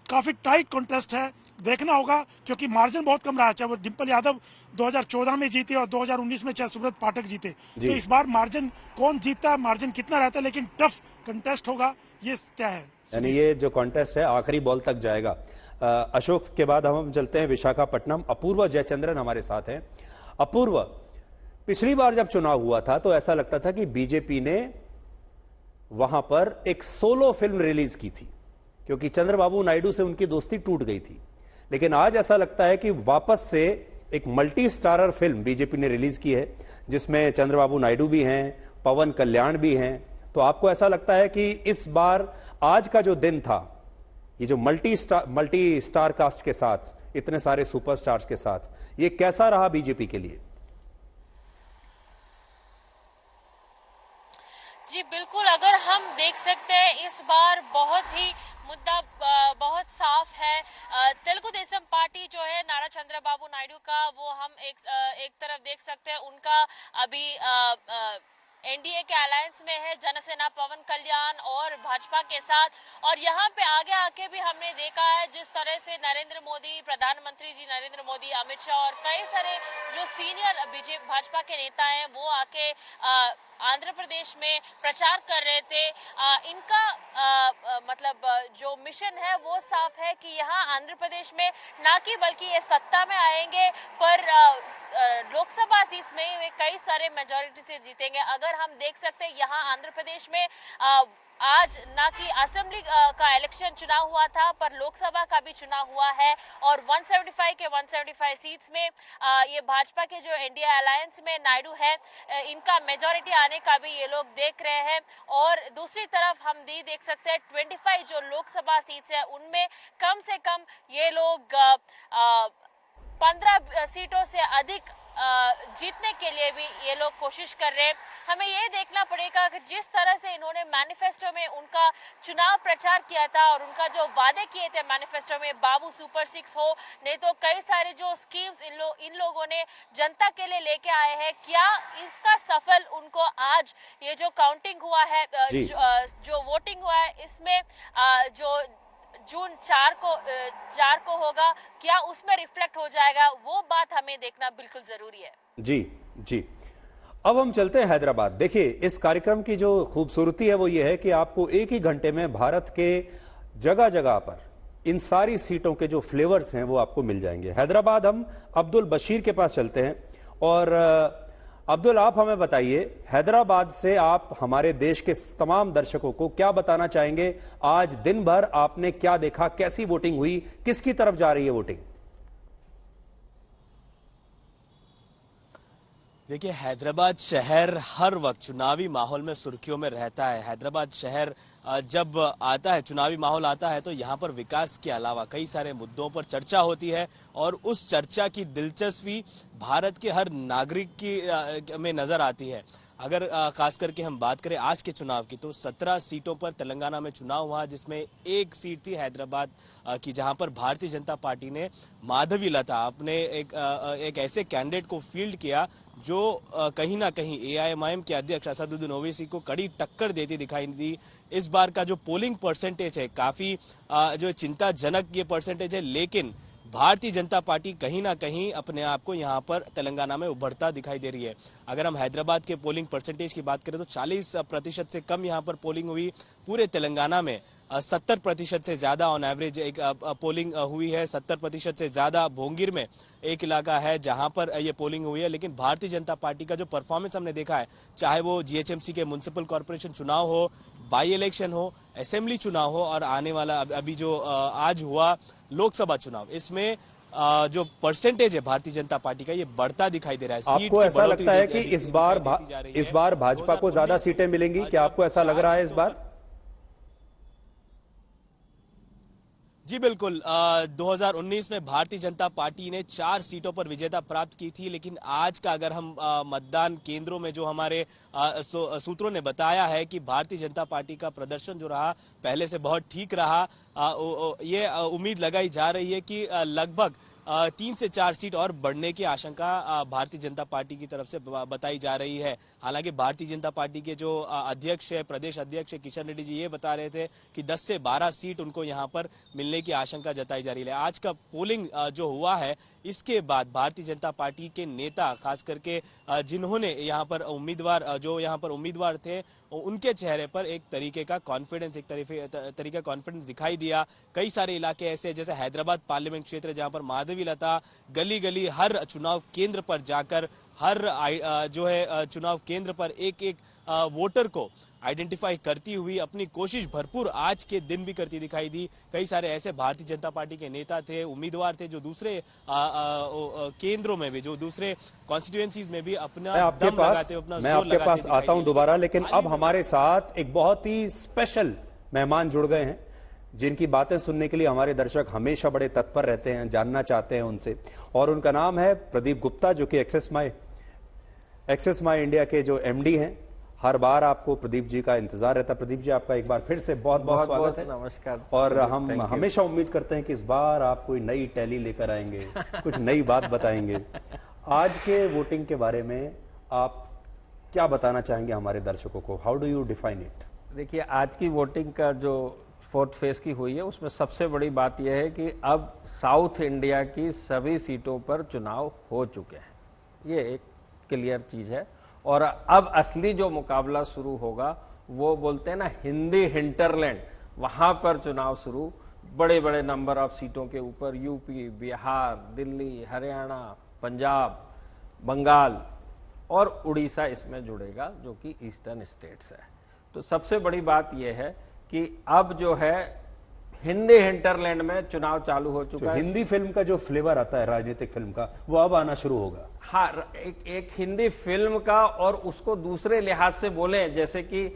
काफी टाइट कॉन्टेस्ट है, देखना होगा, क्योंकि मार्जिन बहुत कम रहा है। चाहे वो डिंपल यादव 2014 में जीते और 2019 में चाहे सुब्रत पाठक जीते, तो इस बार मार्जिन कौन जीतता है, मार्जिन कितना रहता है, लेकिन टफ कंटेस्ट होगा, ये तय है। यानी ये जो कॉन्टेस्ट है आखिरी बॉल तक जाएगा। अशोक के बाद हम चलते हैं विशाखापट्टनम। अपूर्व जयचंद्रन हमारे साथ हैं। अपूर्व, पिछली बार जब चुनाव हुआ था तो ऐसा लगता था कि बीजेपी ने वहां पर एक सोलो फिल्म रिलीज की थी, क्योंकि चंद्रबाबू नायडू से उनकी दोस्ती टूट गई थी। लेकिन आज ऐसा लगता है कि वापस से एक मल्टी स्टारर फिल्म बीजेपी ने रिलीज की है, जिसमें चंद्रबाबू नायडू भी हैं, पवन कल्याण भी हैं। तो आपको ऐसा लगता है कि इस बार आज का जो दिन था, ये जो मल्टी स्टार कास्ट के साथ, इतने सारे सुपरस्टार्स के साथ, ये कैसा रहा बीजेपी के लिए? जी बिल्कुल, अगर हम देख सकते हैं इस बार बहुत ही मुद्दा बहुत साफ है। तेलुगु देशम पार्टी जो है नारा चंद्रबाबू नायडू का, वो हम एक तरफ देख सकते हैं, उनका अभी एनडीए के अलायंस में है जनसेना, पवन कल्याण और भाजपा के साथ। और यहाँ पे आगे आके भी हमने देखा है जिस तरह से नरेंद्र मोदी, प्रधानमंत्री जी नरेंद्र मोदी, अमित शाह और कई सारे जो सीनियर बीजेपी भाजपा के नेता हैं, वो आके आंध्र प्रदेश में प्रचार कर रहे थे। इनका मतलब जो मिशन है वो साफ है कि यहाँ आंध्र प्रदेश में ना कि बल्कि ये सत्ता में आएंगे, पर लोकसभा सीट में एक कई सारे मेजोरिटी से जीतेंगे। अगर हम देख सकते हैं यहाँ आंध्र प्रदेश में आज ना कि असेंबली का इलेक्शन चुनाव हुआ था, पर लोकसभा का भी चुनाव हुआ है और 175 के 175 सीट्स में ये भाजपा के जो एनडीए अलायंस में नायडू है, इनका मेजॉरिटी आने का भी ये लोग देख रहे हैं। और दूसरी तरफ हम देख सकते हैं 25 जो लोकसभा सीट्स है उनमें कम से कम ये लोग 15 सीटों से अधिक जीतने के लिए भी ये लोग कोशिश कर रहे हैं। हमें ये देखना पड़ेगा कि जिस तरह से इन्होंने मैनिफेस्टो में उनका चुनाव प्रचार किया था और उनका जो वादे किए थे मैनिफेस्टो में, बाबू सुपर 6 हो, नहीं तो कई सारे जो स्कीम्स इन लोगों ने जनता के लिए लेके आए हैं, क्या इसका सफल उनको आज ये जो काउंटिंग हुआ है, जो वोटिंग हुआ है, इसमें जो जून 4 को होगा, क्या उसमें रिफ्लेक्ट हो जाएगा, वो बात हमें देखना बिल्कुल जरूरी है। जी जी, अब हम चलते हैं हैदराबाद। देखिए, इस कार्यक्रम की जो खूबसूरती है वो ये है कि आपको एक ही घंटे में भारत के जगह जगह पर इन सारी सीटों के जो फ्लेवर्स हैं वो आपको मिल जाएंगे। हैदराबाद हम अब्दुल बशीर के पास चलते हैं और अब्दुल, आप हमें बताइए, हैदराबाद से आप हमारे देश के तमाम दर्शकों को क्या बताना चाहेंगे? आज दिन भर आपने क्या देखा, कैसी वोटिंग हुई, किसकी तरफ जा रही है वोटिंग? देखिए, हैदराबाद शहर हर वक्त चुनावी माहौल में सुर्खियों में रहता है। हैदराबाद शहर जब आता है, चुनावी माहौल आता है, तो यहाँ पर विकास के अलावा कई सारे मुद्दों पर चर्चा होती है और उस चर्चा की दिलचस्पी भारत के हर नागरिक की में नजर आती है। अगर खास करके हम बात करें आज के चुनाव की, तो 17 सीटों पर तेलंगाना में चुनाव हुआ, जिसमें एक सीट थी हैदराबाद की, जहां पर भारतीय जनता पार्टी ने माधवी लता अपने एक ऐसे कैंडिडेट को फील्ड किया जो कहीं ना कहीं एआईएमआईएम के अध्यक्ष असदुद्दीन ओवैसी को कड़ी टक्कर देती दिखाई दी। इस बार का जो पोलिंग परसेंटेज है, काफी जो चिंताजनक ये परसेंटेज है, लेकिन भारतीय जनता पार्टी कहीं ना कहीं अपने आप को यहां पर तेलंगाना में उभरता दिखाई दे रही है। अगर हम हैदराबाद के पोलिंग परसेंटेज की बात करें तो 40% से कम यहां पर पोलिंग हुई। पूरे तेलंगाना में 70% से ज्यादा ऑन एवरेज एक पोलिंग हुई है। 70% से ज्यादा भोंगिर में एक इलाका है जहां पर ये पोलिंग हुई है। लेकिन भारतीय जनता पार्टी का जो परफॉर्मेंस हमने देखा है, चाहे वो जीएचएमसी के म्युनिसिपल कॉर्पोरेशन चुनाव हो, बाई इलेक्शन हो, असेंबली चुनाव हो और आने वाला अभी जो आज हुआ लोकसभा चुनाव, इसमें जो परसेंटेज है भारतीय जनता पार्टी का, ये बढ़ता दिखाई दे रहा है। आपको ऐसा लगता है कि इस बार भाजपा को ज्यादा सीटें मिलेंगी? क्या आपको ऐसा लग रहा है इस बार? जी बिल्कुल। 2019 में भारतीय जनता पार्टी ने 4 सीटों पर विजेता प्राप्त की थी, लेकिन आज का अगर हम मतदान केंद्रों में जो हमारे सूत्रों ने बताया है कि भारतीय जनता पार्टी का प्रदर्शन जो रहा पहले से बहुत ठीक रहा। ये उम्मीद लगाई जा रही है कि लगभग 3 से 4 सीट और बढ़ने की आशंका भारतीय जनता पार्टी की तरफ से बताई जा रही है। हालांकि भारतीय जनता पार्टी के जो अध्यक्ष है, प्रदेश अध्यक्ष है किशन रेड्डी जी, ये बता रहे थे कि 10 से 12 सीट उनको यहां पर मिलने की आशंका जताई जा रही है। आज का पोलिंग जो हुआ है, इसके बाद भारतीय जनता पार्टी के नेता, खास करके जिन्होंने यहाँ पर उम्मीदवार थे, उनके चेहरे पर एक तरीके का कॉन्फिडेंस दिखाई दिया। कई सारे इलाके ऐसे जैसे हैदराबाद पार्लियामेंट क्षेत्र, जहां पर माधवी लता गली गली हर चुनाव केंद्र पर जाकर चुनाव केंद्र पर एक वोटर को आइडेंटिफाई करती हुई अपनी कोशिश भरपूर आज के दिन भी करती दिखाई दी। कई सारे ऐसे भारतीय जनता पार्टी के नेता थे, उम्मीदवार थे, जो दूसरे केंद्रों में भी, जो दूसरे कॉन्स्टिट्यूएंसीज में भी अपना दम लगाते हुए, अपना जोर लगाते दिखाई दे रहे हैं। मैं आपके पास आता हूं दोबारा, लेकिन अब हमारे साथ एक बहुत ही स्पेशल मेहमान जुड़ गए हैं, जिनकी बातें सुनने के लिए हमारे दर्शक हमेशा बड़े तत्पर रहते हैं, जानना चाहते हैं उनसे। और उनका नाम है प्रदीप गुप्ता, जो कि एक्सेस माई इंडिया के जो एमडी हैं। हर बार आपको प्रदीप जी का इंतजार रहता है। प्रदीप जी, आपका एक बार फिर से बहुत बहुत स्वागत है। नमस्कार। और हम हमेशा उम्मीद करते हैं कि इस बार आप कोई नई टैली लेकर आएंगे, कुछ नई बात बताएंगे। आज के वोटिंग के बारे में आप क्या बताना चाहेंगे हमारे दर्शकों को? How do you define it? देखिए, आज की वोटिंग का जो 4th फेज की हुई है, उसमें सबसे बड़ी बात यह है कि अब साउथ इंडिया की सभी सीटों पर चुनाव हो चुके हैं। ये एक क्लियर चीज है। और अब असली जो मुकाबला शुरू होगा, वो बोलते हैं ना हिंदी हिंटरलैंड, वहां पर चुनाव शुरू, बड़े बड़े नंबर ऑफ सीटों के ऊपर, यूपी, बिहार, दिल्ली, हरियाणा, पंजाब, बंगाल, और उड़ीसा इसमें जुड़ेगा जो कि ईस्टर्न स्टेट्स है। तो सबसे बड़ी बात यह है कि अब जो है हिंदी हिंटरलैंड में चुनाव चालू हो चुका है। हिंदी फिल्म का जो फ्लेवर आता है राजनीतिक फिल्म का, वो अब आना शुरू होगा। हाँ, एक हिंदी फिल्म का, और उसको दूसरे लिहाज से बोले, जैसे कि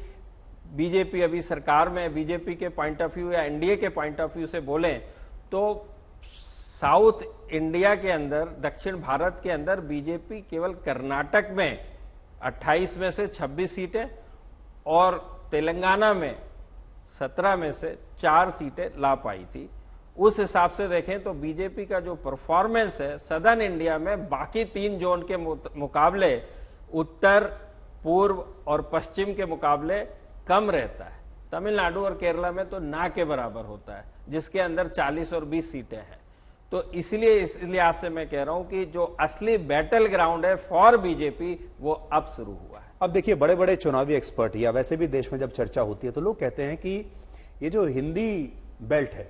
बीजेपी अभी सरकार में, बीजेपी के पॉइंट ऑफ व्यू या एनडीए के पॉइंट ऑफ व्यू से बोले तो साउथ इंडिया के अंदर, दक्षिण भारत के अंदर बीजेपी केवल कर्नाटक में 28 में से 26 सीटें और तेलंगाना में 17 में से 4 सीटें ला पाई थी। उस हिसाब से देखें तो बीजेपी का जो परफॉर्मेंस है सदर्न इंडिया में बाकी 3 जोन के मुकाबले, उत्तर, पूर्व और पश्चिम के मुकाबले कम रहता है। तमिलनाडु और केरला में तो ना के बराबर होता है, जिसके अंदर 40 और 20 सीटें हैं। तो इसलिए इस लिहाज से मैं कह रहा हूं कि जो असली बैटल ग्राउंड है फॉर बीजेपी वो अब शुरू हुआ है। अब देखिए, बड़े बड़े चुनावी एक्सपर्ट या वैसे भी देश में जब चर्चा होती है तो लोग कहते हैं कि ये जो हिंदी बेल्ट है,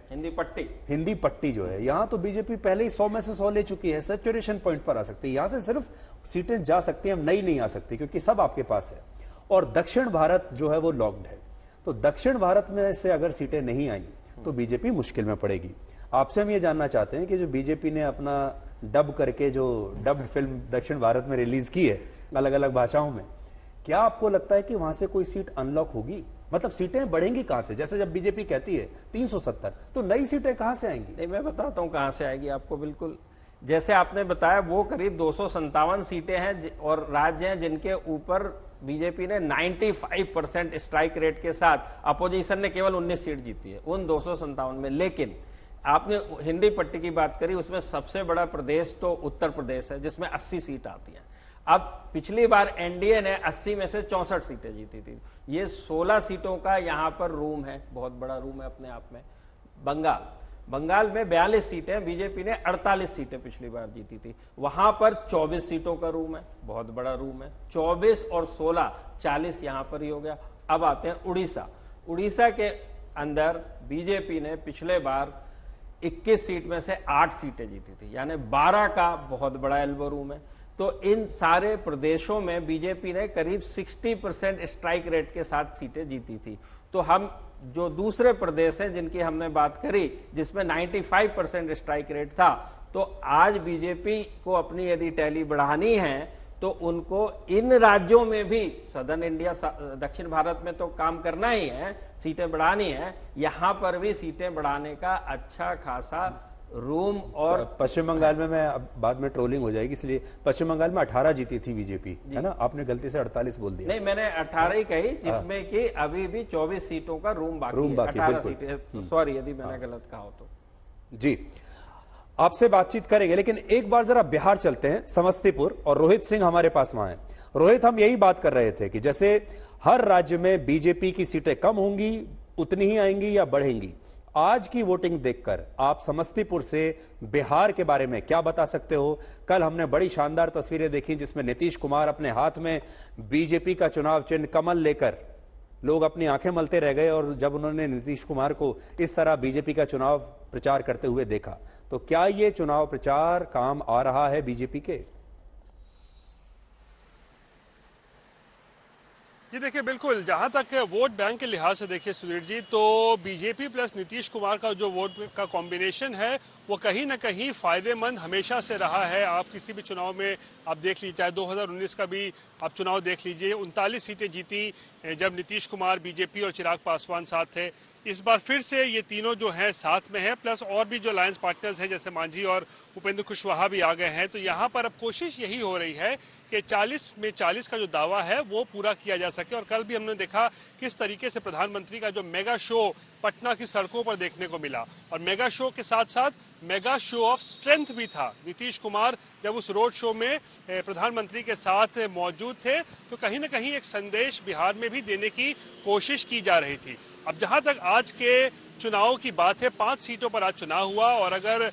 हिंदी पट्टी जो है, यहां तो बीजेपी पहले ही 100 में से 100 ले चुकी है, सैचुरेशन पॉइंट पर आ सकती है, यहां से सिर्फ सीटें जा सकती हैं, नई नहीं आ सकती क्योंकि सब आपके पास है। और दक्षिण भारत जो है वो लॉक्ड है, तो दक्षिण भारत में से अगर सीटें नहीं आई तो बीजेपी मुश्किल में पड़ेगी। आपसे हम ये जानना चाहते हैं कि जो बीजेपी ने अपना डब करके जो डब फिल्म दक्षिण भारत में रिलीज की है अलग अलग भाषाओं में, क्या आपको लगता है कि वहां से कोई सीट अनलॉक होगी? मतलब सीटें बढ़ेंगी कहां से? जैसे जब बीजेपी कहती है 370, तो नई सीटें कहां से आएंगी? नहीं, मैं बताता हूं कहां से आएगी आपको। बिल्कुल जैसे आपने बताया, वो करीब 257 सीटें हैं और राज्य हैं जिनके ऊपर बीजेपी ने 95% स्ट्राइक रेट के साथ, अपोजिशन ने केवल 19 सीट जीती है उन 257 में। लेकिन आपने हिंदी पट्टी की बात करी, उसमें सबसे बड़ा प्रदेश तो उत्तर प्रदेश है जिसमें 80 सीट आती हैं। अब पिछली बार एनडीए ने 80 में से 64 सीटें जीती थी। ये 16 सीटों का यहां पर रूम है, बहुत बड़ा रूम है अपने आप में। बंगाल में 42 सीटें, बीजेपी ने 48 सीटें पिछली बार जीती थी, वहां पर 24 सीटों का रूम है, बहुत बड़ा रूम है। 24 और 16 40 यहां पर ही हो गया। अब आते हैं उड़ीसा के अंदर बीजेपी ने पिछले बार 21 सीट में से 8 सीटें जीती थी, यानी 12 का बहुत बड़ा एल्बो रूम है। तो इन सारे प्रदेशों में बीजेपी ने करीब 60% स्ट्राइक रेट के साथ सीटें जीती थी। तो हम जो दूसरे प्रदेश हैं जिनकी हमने बात करी, जिसमें 95% स्ट्राइक रेट था, तो आज बीजेपी को अपनी यदि टैली बढ़ानी है तो उनको इन राज्यों में भी, सदर्न इंडिया दक्षिण भारत में तो काम करना ही है, सीटें बढ़ानी है, यहां पर भी सीटें बढ़ाने का अच्छा खासा रूम। और पश्चिम बंगाल में, मैं अब बाद में ट्रोलिंग हो जाएगी इसलिए, पश्चिम बंगाल में 18 जीती थी बीजेपी, है ना? आपने गलती से 48 बोल दिया। नहीं, मैंने 18 ही कही, जिसमें कि अभी भी 24 सीटों का रूम बाकी है। 18 सीटें, सॉरी यदि मैंने गलत कहा हो तो। जी, आपसे बातचीत करेंगे, लेकिन एक बार जरा बिहार चलते हैं, समस्तीपुर, और रोहित सिंह हमारे पास वहां है। रोहित, हम यही बात कर रहे थे कि जैसे हर राज्य में बीजेपी की सीटें कम होंगी, उतनी ही आएंगी या बढ़ेंगी। आज की वोटिंग देखकर आप समस्तीपुर से बिहार के बारे में क्या बता सकते हो? कल हमने बड़ी शानदार तस्वीरें देखी जिसमें नीतीश कुमार अपने हाथ में बीजेपी का चुनाव चिन्ह कमल लेकर, लोग अपनी आंखें मलते रह गए। और जब उन्होंने नीतीश कुमार को इस तरह बीजेपी का चुनाव प्रचार करते हुए देखा, तो क्या ये चुनाव प्रचार काम आ रहा है बीजेपी के? जी देखिए, बिल्कुल, जहां तक वोट बैंक के लिहाज से देखिए सुधीर जी, तो बीजेपी प्लस नीतीश कुमार का जो वोट का कॉम्बिनेशन है वो कहीं ना कहीं फायदेमंद हमेशा से रहा है। आप किसी भी चुनाव में आप देख लीजिए, चाहे 2019 का भी आप चुनाव देख लीजिए, 39 सीटें जीती जब नीतीश कुमार, बीजेपी और चिराग पासवान साथ थे। इस बार फिर से ये तीनों जो हैं साथ में हैं, प्लस और भी जो अलायंस पार्टनर्स हैं जैसे मांझी और उपेंद्र कुशवाहा भी आ गए हैं। तो यहाँ पर अब कोशिश यही हो रही है कि 40 में 40 का जो दावा है वो पूरा किया जा सके। और कल भी हमने देखा किस तरीके से प्रधानमंत्री का जो मेगा शो पटना की सड़कों पर देखने को मिला, और मेगा शो के साथ साथ मेगा शो ऑफ स्ट्रेंथ भी था। नीतीश कुमार जब उस रोड शो में प्रधानमंत्री के साथ मौजूद थे तो कहीं ना कहीं एक संदेश बिहार में भी देने की कोशिश की जा रही थी। अब जहां तक आज के चुनाव की बात है, 5 सीटों पर आज चुनाव हुआ, और अगर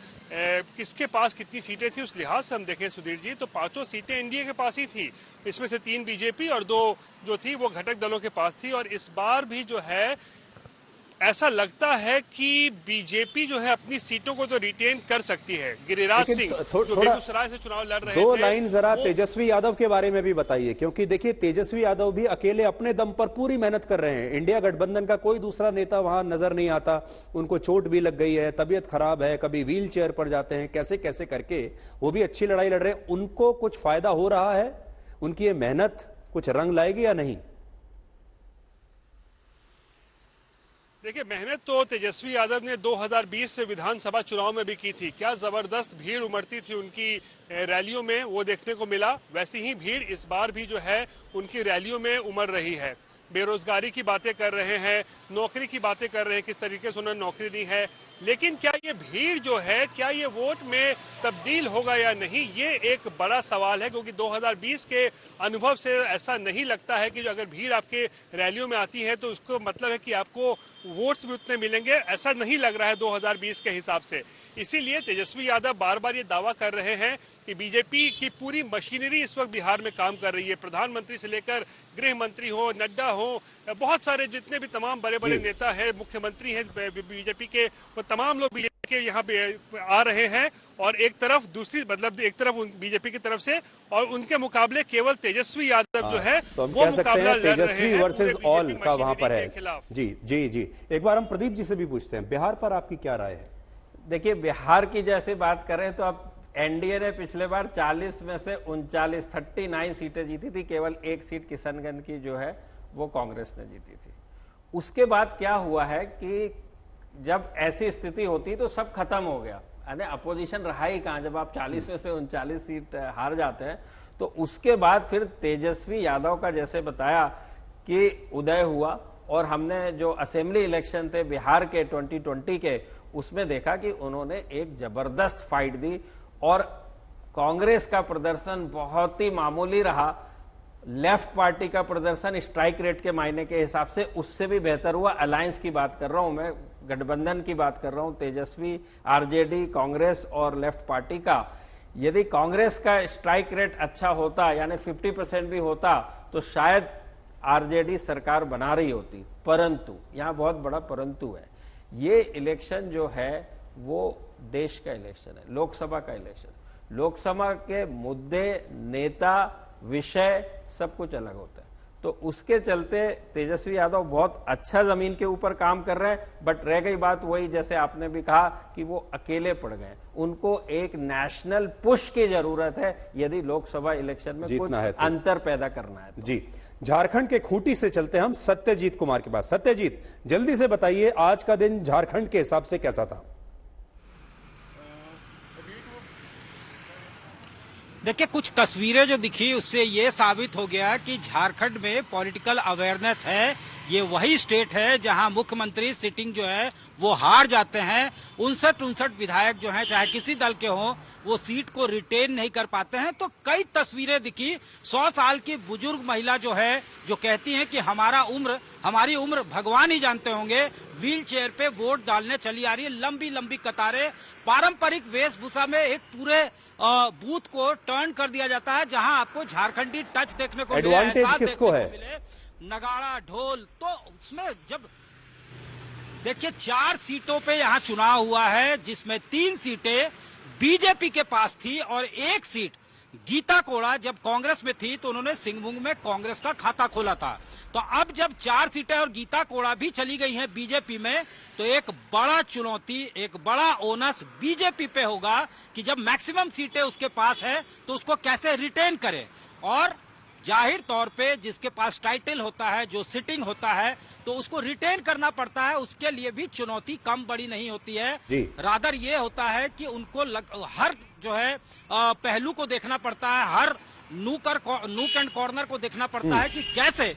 किसके पास कितनी सीटें थी उस लिहाज से हम देखें सुधीर जी, तो 5 सीटें एनडीए के पास ही थी। इसमें से 3 बीजेपी और 2 जो थी वो घटक दलों के पास थी। और इस बार भी जो है ऐसा लगता है कि बीजेपी जो है अपनी सीटों को तो रिटेन कर सकती है। गिरिराज सिंह जो बेगूसराय से चुनाव लड़ रहे थे, 2 लाइन जरा तेजस्वी यादव के बारे में भी बताइए, क्योंकि देखिए तेजस्वी यादव भी अकेले अपने दम पर पूरी मेहनत कर रहे हैं। इंडिया गठबंधन का कोई दूसरा नेता वहां नजर नहीं आता। उनको चोट भी लग गई है, तबीयत खराब है, कभी व्हील चेयर पर जाते हैं, कैसे कैसे करके वो भी अच्छी लड़ाई लड़ रहे हैं। उनको कुछ फायदा हो रहा है? उनकी ये मेहनत कुछ रंग लाएगी या नहीं? देखिए, मेहनत तो तेजस्वी यादव ने 2020 से विधानसभा चुनाव में भी की थी। क्या जबरदस्त भीड़ उमड़ती थी उनकी रैलियों में, वो देखने को मिला। वैसी ही भीड़ इस बार भी जो है उनकी रैलियों में उमड़ रही है। बेरोजगारी की बातें कर रहे हैं, नौकरी की बातें कर रहे हैं, किस तरीके से उन्होंने नौकरी दी है। लेकिन क्या ये भीड़ जो है, क्या ये वोट में तब्दील होगा या नहीं, ये एक बड़ा सवाल है। क्योंकि 2020 के अनुभव से ऐसा नहीं लगता है कि जो अगर भीड़ आपके रैलियों में आती है तो उसको मतलब है कि आपको वोट्स भी उतने मिलेंगे। ऐसा नहीं लग रहा है 2020 के हिसाब से। इसीलिए तेजस्वी यादव बार बार ये दावा कर रहे हैं कि बीजेपी की पूरी मशीनरी इस वक्त बिहार में काम कर रही है। प्रधानमंत्री से लेकर गृह मंत्री हो, नड्डा हो, बहुत सारे जितने भी तमाम बड़े बड़े नेता हैं, मुख्यमंत्री हैं बीजेपी के, वो तमाम लोग बीजेपी के यहाँ पे आ रहे हैं। और एक तरफ दूसरी मतलब एक तरफ बीजेपी की तरफ से, और उनके मुकाबले केवल तेजस्वी यादव जो है तो हम वो कह सकते मुकाबला हैं लड़ रहे तेजस्वी हैं वर्सेस पूरे ऑल बीजेपी का वहां पर मशीनरी है। के खिलाफ। जी जी जी, एक बार हम प्रदीप जी से भी पूछते हैं, बिहार पर आपकी क्या राय है? देखिए, बिहार की जैसे बात करें तो अब एनडीए ने पिछले बार 40 में से 39 सीटें जीती थी। केवल एक सीट किशनगंज की जो है वो कांग्रेस ने जीती थी। उसके बाद क्या हुआ है कि जब ऐसी स्थिति होती तो सब खत्म हो गया, यानी अपोजिशन रहा ही कहां। जब आप 40 में से 39 सीट हार जाते हैं तो उसके बाद फिर तेजस्वी यादव का जैसे बताया कि उदय हुआ। और हमने जो असेंबली इलेक्शन थे बिहार के 2020 के, उसमें देखा कि उन्होंने एक जबरदस्त फाइट दी और कांग्रेस का प्रदर्शन बहुत ही मामूली रहा। लेफ्ट पार्टी का प्रदर्शन स्ट्राइक रेट के मायने के हिसाब से उससे भी बेहतर हुआ। अलायंस की बात कर रहा हूं मैं, गठबंधन की बात कर रहा हूं, तेजस्वी, आरजेडी, कांग्रेस और लेफ्ट पार्टी का। यदि कांग्रेस का स्ट्राइक रेट अच्छा होता, यानी 50% भी होता, तो शायद आरजेडी सरकार बना रही होती। परंतु यहां बहुत बड़ा परंतु है, ये इलेक्शन जो है वो देश का इलेक्शन है, लोकसभा का इलेक्शन। लोकसभा के मुद्दे, नेता, विषय सब कुछ अलग होता है। तो उसके चलते तेजस्वी यादव बहुत अच्छा जमीन के ऊपर काम कर रहे हैं। बट रह गई बात वही, जैसे आपने भी कहा कि वो अकेले पड़ गए। उनको एक नेशनल पुश की जरूरत है यदि लोकसभा इलेक्शन में कुछ अंतर पैदा करना है तो। जी, झारखंड के खूंटी से चलते हैं हम सत्यजीत कुमार के पास। सत्यजीत, जल्दी से बताइए आज का दिन झारखंड के हिसाब से कैसा था? देखिए, कुछ तस्वीरें जो दिखी उससे ये साबित हो गया कि झारखंड में पॉलिटिकल अवेयरनेस है। ये वही स्टेट है जहां मुख्यमंत्री सिटिंग जो है वो हार जाते हैं। 59 विधायक जो हैं, चाहे किसी दल के हों, वो सीट को रिटेन नहीं कर पाते हैं। तो कई तस्वीरें दिखी। 100 साल की बुजुर्ग महिला जो है, जो कहती है कि हमारी उम्र भगवान ही जानते होंगे, व्हील चेयर पे वोट डालने चली आ रही है। लंबी लंबी कतारें, पारंपरिक वेशभूषा में एक पूरे बूथ को टर्न कर दिया जाता है, जहां आपको झारखंडी टच देखने को मिले, एडवांटेज किसको है? नगाड़ा, ढोल। तो उसमें जब देखिए 4 सीटों पे यहां चुनाव हुआ है, जिसमें 3 सीटें बीजेपी के पास थी और 1 सीट गीता कोड़ा जब कांग्रेस में थी तो उन्होंने सिंहभूम में कांग्रेस का खाता खोला था। तो अब जब 4 सीटें और गीता कोड़ा भी चली गई हैं बीजेपी में, तो एक बड़ा चुनौती, एक बड़ा ओनस बीजेपी पे होगा कि जब मैक्सिमम सीटें उसके पास है तो उसको कैसे रिटेन करे। और जाहिर तौर पे जिसके पास टाइटल होता है, जो सिटिंग होता है, तो उसको रिटेन करना पड़ता है। उसके लिए भी चुनौती कम बड़ी नहीं होती है। रादर ये होता है कि उनको हर जो है पहलू को देखना पड़ता है, हर नूक एंड कॉर्नर को देखना पड़ता है कि कैसे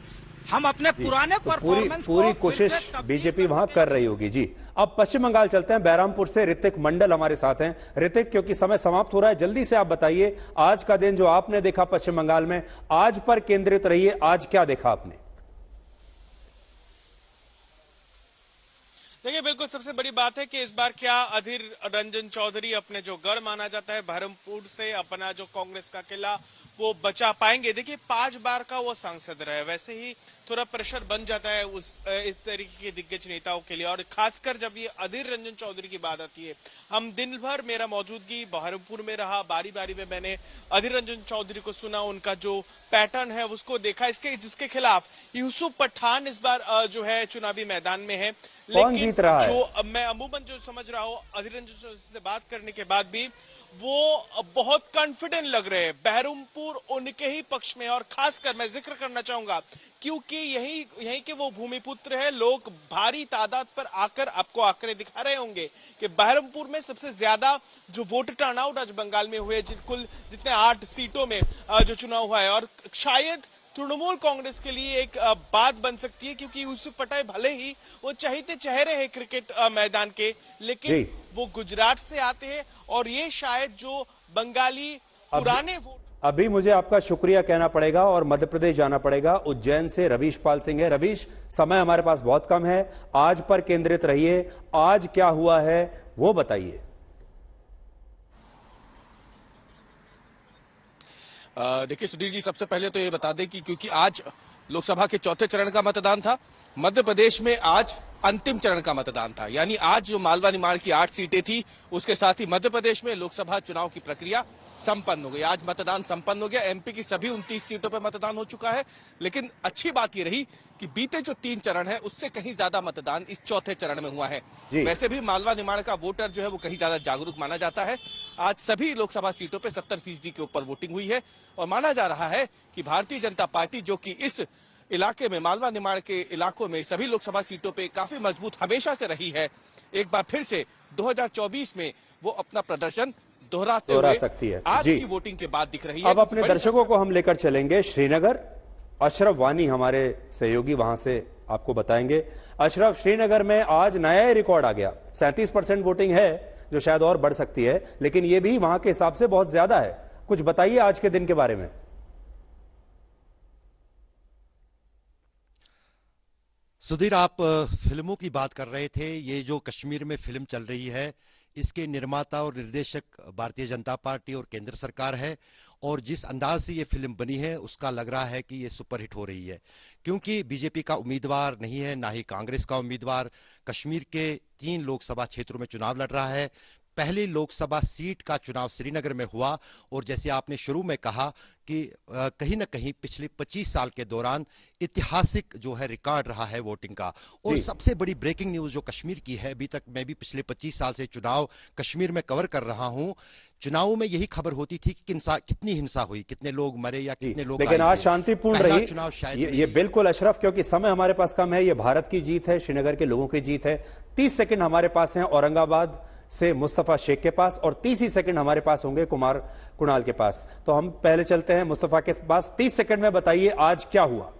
हम अपने पुराने परफॉर्मेंस पूरी कोशिश बीजेपी वहां कर रही होगी। जी, अब पश्चिम बंगाल चलते हैं। बैरामपुर से ऋतिक मंडल हमारे साथ हैं। ऋतिक, क्योंकि समय समाप्त हो रहा है, जल्दी से आप बताइए आज का दिन जो आपने देखा पश्चिम बंगाल में, आज पर केंद्रित रहिए। आज क्या देखा आपने? देखिए, बिल्कुल सबसे बड़ी बात है कि इस बार क्या अधीर रंजन चौधरी अपने जो गढ़ माना जाता है बहरमपुर से, अपना जो कांग्रेस का किला वो बचा पाएंगे। देखिए 5 बार का वो सांसद रहे, वैसे ही थोड़ा प्रेशर बन जाता है इस तरीके के दिग्गज नेताओं के लिए, और खासकर जब ये अधीर रंजन चौधरी की बात आती है। हम दिन भर, मेरा मौजूदगी बहरमपुर में रहा, बारी बारी में मैंने अधीर रंजन चौधरी को सुना, उनका जो पैटर्न है उसको देखा, जिसके खिलाफ यूसुफ पठान इस बार जो है चुनावी मैदान में है। कौन जीत रहा है? जो मैं अमूमन जो समझ रहा हूँ अधीर रंजन चौधरी से बात करने के बाद भी, वो बहुत कॉन्फिडेंट लग रहे हैं। बहरमपुर उनके ही पक्ष में, और खासकर मैं जिक्र करना चाहूंगा क्योंकि यही के वो भूमिपुत्र है। लोग भारी तादाद पर आकर आपको आंकड़े दिखा रहे होंगे कि बहरमपुर में सबसे ज्यादा जो वोट टर्नआउट आज बंगाल में हुए, कुल जितने 8 सीटों में जो चुनाव हुआ है, और शायद तृणमूल कांग्रेस के लिए एक बात बन सकती है, क्योंकि यूसुफ पठान भले ही वो चहेते चेहरे हैं क्रिकेट मैदान के, लेकिन वो गुजरात से आते हैं, और ये शायद जो बंगाली पुराने वोट। अभी मुझे आपका शुक्रिया कहना पड़ेगा और मध्य प्रदेश जाना पड़ेगा। उज्जैन से रवीश पाल सिंह है। रवीश, समय हमारे पास बहुत कम है, आज पर केंद्रित रहिए। आज क्या हुआ है वो बताइए। देखिए सुधीर जी, सबसे पहले तो ये बता दें कि क्योंकि आज लोकसभा के चौथे चरण का मतदान था, मध्य प्रदेश में आज अंतिम चरण का मतदान था। यानी आज जो मालवा निमाड़ की 8 सीटें थी, उसके साथ ही मध्य प्रदेश में लोकसभा चुनाव की प्रक्रिया संपन्न हो गई। आज मतदान संपन्न हो गया। एमपी की सभी 29 सीटों पर मतदान हो चुका है। लेकिन अच्छी बात यह रही कि बीते जो 3 चरण है उससे कहीं ज्यादा मतदान इस चौथे चरण में हुआ है। वैसे भी मालवा निमाड़ का वोटर जो है वो कहीं ज्यादा जागरूक माना जाता है। आज सभी लोकसभा सीटों पर 70% के ऊपर वोटिंग हुई है, और माना जा रहा है कि भारतीय जनता पार्टी, जो कि इस इलाके में, मालवा निमाड़ के इलाकों में सभी लोकसभा सीटों पे काफी मजबूत हमेशा से रही है, एक बार फिर से 2024 में वो अपना प्रदर्शन दोहरा सकती है। आज की वोटिंग के बाद दिख रही है। अब अपने दर्शकों को हम लेकर चलेंगे श्रीनगर। अशरफ वानी हमारे सहयोगी वहां से आपको बताएंगे। अशरफ, श्रीनगर में आज नया रिकॉर्ड आ गया। 37% वोटिंग है, जो शायद और बढ़ सकती है, लेकिन ये भी वहां के हिसाब से बहुत ज्यादा है। कुछ बताइए आज के दिन के बारे में। सुधीर, आप फिल्मों की बात कर रहे थे। ये जो कश्मीर में फिल्म चल रही है, इसके निर्माता और निर्देशक भारतीय जनता पार्टी और केंद्र सरकार है, और जिस अंदाज से ये फिल्म बनी है उसका लग रहा है कि ये सुपरहिट हो रही है, क्योंकि बीजेपी का उम्मीदवार नहीं है, ना ही कांग्रेस का उम्मीदवार। कश्मीर के 3 लोकसभा क्षेत्रों में चुनाव लड़ रहा है। पहली लोकसभा सीट का चुनाव श्रीनगर में हुआ, और जैसे आपने शुरू में कहा कि कहीं ना कहीं पिछले 25 साल के दौरान ऐतिहासिक जो है रिकॉर्ड रहा है वोटिंग का। और सबसे बड़ी ब्रेकिंग न्यूज जो कश्मीर की है, अभी तक मैं भी पिछले 25 साल से चुनाव कश्मीर में कवर कर रहा हूं, चुनावों में यही खबर होती थी कि कितनी हिंसा हुई, कितने लोग मरे या कितने लोग, लेकिन आज शांतिपूर्ण रही चुनाव शायद। ये बिल्कुल अशरफ, क्योंकि समय हमारे पास कम है। ये भारत की जीत है, श्रीनगर के लोगों की जीत है। 30 सेकंड हमारे पास हैं औरंगाबाद से मुस्तफा शेख के पास, और 30 ही सेकंड हमारे पास होंगे कुणाल के पास। तो हम पहले चलते हैं मुस्तफा के पास। 30 सेकंड में बताइए आज क्या हुआ।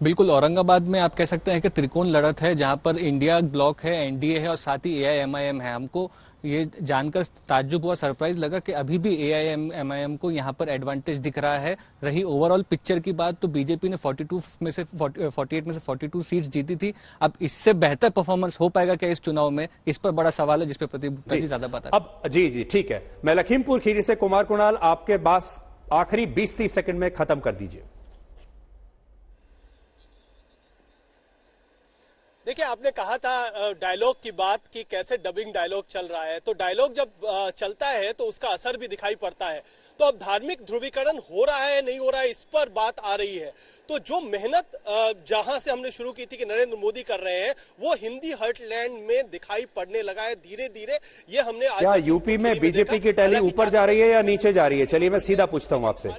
बिल्कुल, औरंगाबाद में आप कह सकते हैं कि त्रिकोण लड़त है, जहां पर इंडिया ब्लॉक है, एनडीए है और साथ ही एआईएमआईएम है। हमको ये जानकर ताज्जुब हुआ, सरप्राइज लगा कि अभी भी एआईएमआईएम को यहां पर एडवांटेज दिख रहा है। रही ओवरऑल पिक्चर की बात, तो बीजेपी ने 48 में से 42 सीट जीती थी। अब इससे बेहतर परफॉर्मेंस हो पाएगा क्या इस चुनाव में, इस पर बड़ा सवाल है, जिस पर प्रतिभा जी ज्यादा बता। अब जी ठीक है, मैं लखीमपुर खीरी से कुणाल, आपके पास आखिरी 20-30 सेकंड में खत्म कर दीजिए। देखिए, आपने कहा था डायलॉग की बात कि कैसे डबिंग डायलॉग चल रहा है, तो डायलॉग जब चलता है तो उसका असर भी दिखाई पड़ता है। तो अब धार्मिक ध्रुवीकरण हो रहा है नहीं हो रहा है, इस पर बात आ रही है। तो जो मेहनत जहां से हमने शुरू की थी कि नरेंद्र मोदी कर रहे हैं, वो हिंदी हार्टलैंड में दिखाई पड़ने लगा है धीरे धीरे। ये हमने आज क्या यूपी में बीजेपी की टैली ऊपर जा रही है या नीचे जा रही है? चलिए मैं सीधा पूछता हूं आपसे।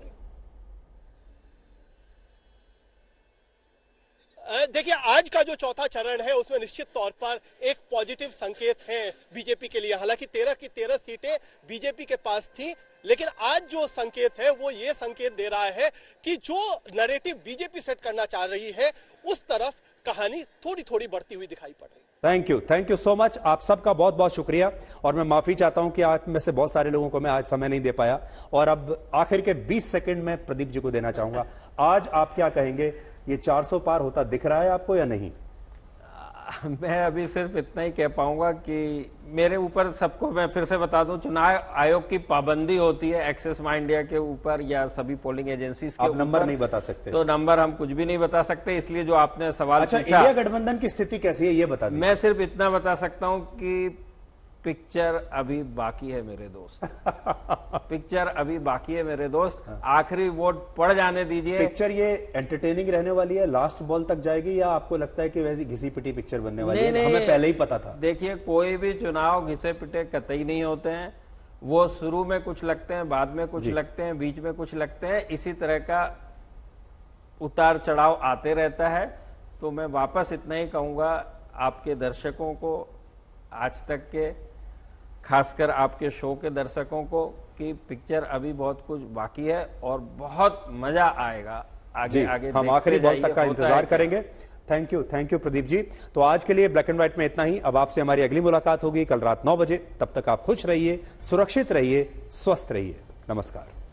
देखिए, आज का जो चौथा चरण है उसमें निश्चित तौर पर एक पॉजिटिव संकेत है बीजेपी के लिए। हालांकि 13 की 13 सीटें बीजेपी के पास थी, लेकिन आज जो संकेत है वो ये संकेत दे रहा है कि जो नैरेटिव बीजेपी सेट करना चाह रही है उस तरफ कहानी थोड़ी थोड़ी बढ़ती हुई दिखाई पड़ रही है। Thank you so much. आप सबका बहुत बहुत शुक्रिया, और मैं माफी चाहता हूं कि आज में से बहुत सारे लोगों को मैं आज समय नहीं दे पाया। और अब आखिर के 20 सेकंड में प्रदीप जी को देना चाहूंगा। आज आप क्या कहेंगे, ये 400 पार होता दिख रहा है आपको या नहीं? मैं अभी सिर्फ इतना ही कह पाऊंगा कि मेरे ऊपर, सबको मैं फिर से बता दूं, चुनाव आयोग की पाबंदी होती है एक्सेस माई इंडिया के ऊपर या सभी पोलिंग एजेंसीज के आप ऊपर। नंबर नहीं बता सकते? तो नंबर हम कुछ भी नहीं बता सकते, इसलिए जो आपने सवाल अच्छा, पूछा। इंडिया गठबंधन की स्थिति कैसी है ये बता दीजिए। मैं सिर्फ इतना बता सकता हूं कि पिक्चर अभी बाकी है मेरे दोस्त। पिक्चर अभी बाकी है मेरे दोस्त। आखिरी वोट पड़ जाने दीजिए। पिक्चर ये एंटरटेनिंग रहने वाली है, लास्ट बॉल तक जाएगी, या आपको लगता है कि वैसी घिसी पिटी पिक्चर बनने वाली है? हमें पहले ही पता था। देखिए, कोई भी चुनाव घिसे पिटे कतई नहीं होते हैं। वो शुरू में कुछ लगते हैं, बाद में कुछ लगते हैं, बीच में कुछ लगते हैं। इसी तरह का उतार चढ़ाव आते रहता है। तो मैं वापस इतना ही कहूंगा आपके दर्शकों को, आज तक के खासकर आपके शो के दर्शकों को, कि पिक्चर अभी बहुत कुछ बाकी है और बहुत मजा आएगा आगे आगे। हम आखिरी बॉल तक का इंतजार करेंगे। Thank you Pradeep ji. तो आज के लिए ब्लैक एंड व्हाइट में इतना ही। अब आपसे हमारी अगली मुलाकात होगी कल रात 9 बजे। तब तक आप खुश रहिए, सुरक्षित रहिए, स्वस्थ रहिए। नमस्कार।